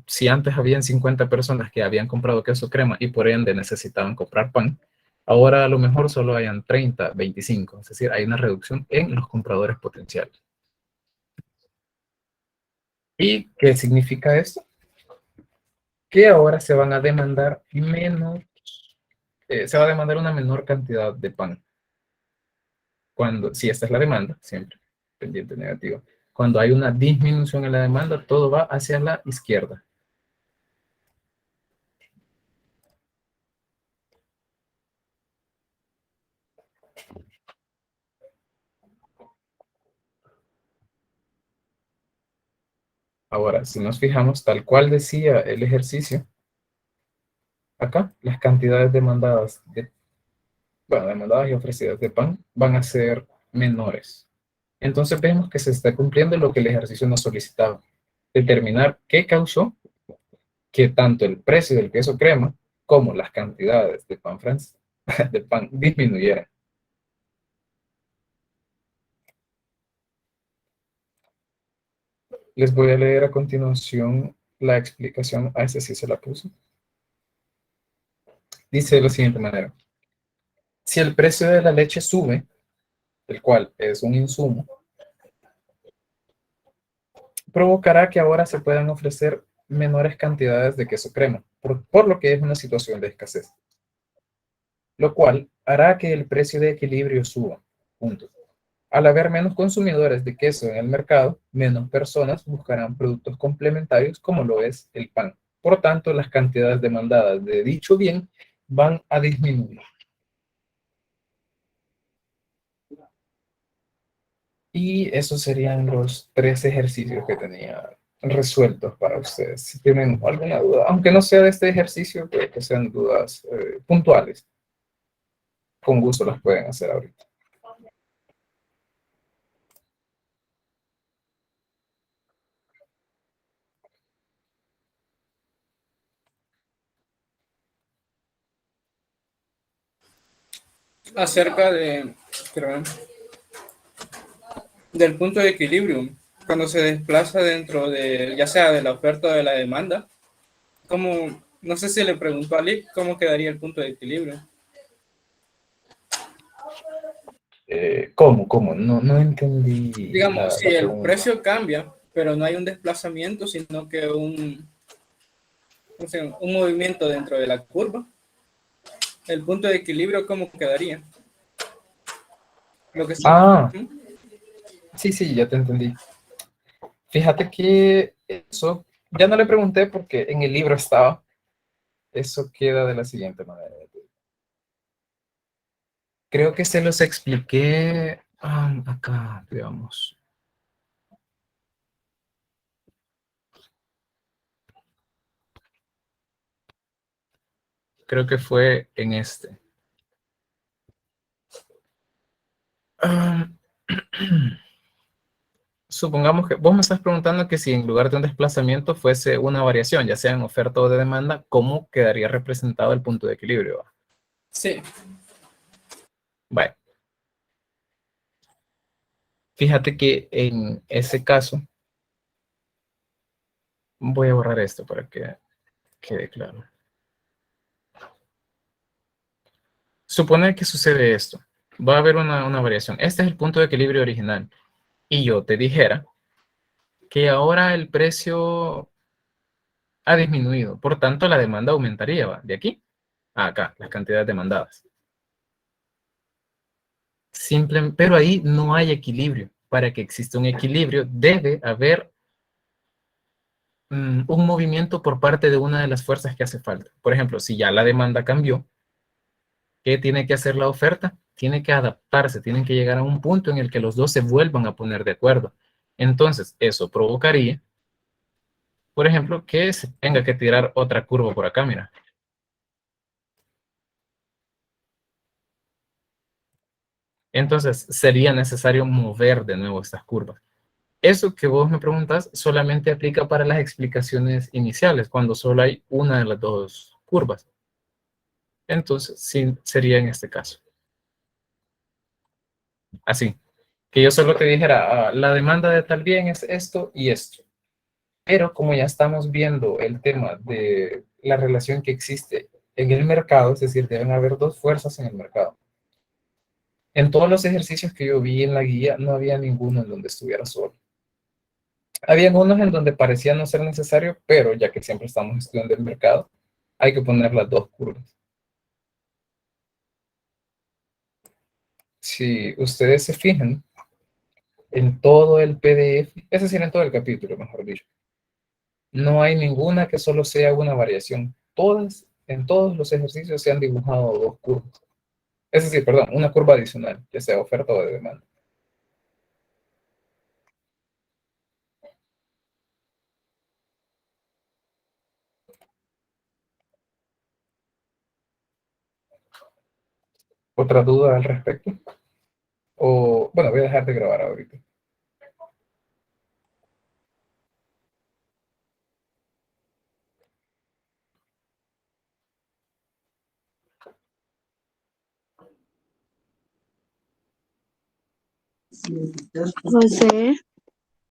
si antes habían 50 personas que habían comprado queso crema y por ende necesitaban comprar pan, ahora a lo mejor solo hayan 30, 25, es decir, hay una reducción en los compradores potenciales. ¿Y qué significa esto? Que ahora se van a demandar menos, se va a demandar una menor cantidad de pan. Cuando, si esta es la demanda, siempre, pendiente negativo. Cuando hay una disminución en la demanda, todo va hacia la izquierda. Ahora, si nos fijamos, tal cual decía el ejercicio, acá las cantidades demandadas, demandadas y ofrecidas de pan van a ser menores. Entonces vemos que se está cumpliendo lo que el ejercicio nos solicitaba. Determinar qué causó que tanto el precio del queso crema como las cantidades de pan francés, de pan disminuyeran. Les voy a leer a continuación la explicación, a ese sí se la puse. Dice de la siguiente manera. Si el precio de la leche sube, el cual es un insumo, provocará que ahora se puedan ofrecer menores cantidades de queso crema, por lo que es una situación de escasez, lo cual hará que el precio de equilibrio suba. Punto. Al haber menos consumidores de queso en el mercado, menos personas buscarán productos complementarios como lo es el pan. Por tanto, las cantidades demandadas de dicho bien van a disminuir. Y esos serían los 3 ejercicios que tenía resueltos para ustedes. Si tienen alguna duda, aunque no sea de este ejercicio, puede que sean dudas puntuales. Con gusto las pueden hacer ahorita. Acerca de, perdón, del punto de equilibrio, cuando se desplaza dentro de, ya sea de la oferta o de la demanda, como, no sé si le preguntó a Lick cómo quedaría el punto de equilibrio. ¿Cómo? No entendí Digamos, si la el pregunta. precio cambia, pero no hay un desplazamiento, sino que un movimiento dentro de la curva, el punto de equilibrio, ¿cómo quedaría? Lo que sí. Ah, sí, ya te entendí. Fíjate que eso, ya no le pregunté porque en el libro estaba. Eso queda de la siguiente manera. Creo que se los expliqué acá, digamos. Creo que fue en este. Supongamos que vos me estás preguntando que si en lugar de un desplazamiento fuese una variación, ya sea en oferta o de demanda, ¿cómo quedaría representado el punto de equilibrio? Sí. Vale. Fíjate que en ese caso, voy a borrar esto para que quede claro. Supone que sucede esto. Va a haber una variación. Este es el punto de equilibrio original. Y yo te dijera que ahora el precio ha disminuido. Por tanto, la demanda aumentaría, ¿va? De aquí a acá, las cantidades demandadas. Pero ahí no hay equilibrio. Para que exista un equilibrio, debe haber un movimiento por parte de una de las fuerzas que hace falta. Por ejemplo, si ya la demanda cambió, ¿qué tiene que hacer la oferta? Tiene que adaptarse, tienen que llegar a un punto en el que los dos se vuelvan a poner de acuerdo. Entonces, eso provocaría, por ejemplo, que se tenga que tirar otra curva por acá, mira. Entonces, sería necesario mover de nuevo estas curvas. Eso que vos me preguntas solamente aplica para las explicaciones iniciales, cuando solo hay una de las dos curvas. Entonces, sí, sería en este caso. Así, que yo solo te dijera, la demanda de tal bien es esto y esto. Pero como ya estamos viendo el tema de la relación que existe en el mercado, es decir, deben haber dos fuerzas en el mercado. En todos los ejercicios que yo vi en la guía, no había ninguno en donde estuviera solo. Habían unos en donde parecía no ser necesario, pero ya que siempre estamos estudiando el mercado, hay que poner las dos curvas. Si ustedes se fijan en todo el PDF, es decir, en todo el capítulo, mejor dicho, no hay ninguna que solo sea una variación. Todas, en todos los ejercicios se han dibujado dos curvas. Es decir, perdón, una curva adicional, ya sea oferta o de demanda. ¿Otra duda al respecto? O, bueno, voy a dejar de grabar ahorita. José.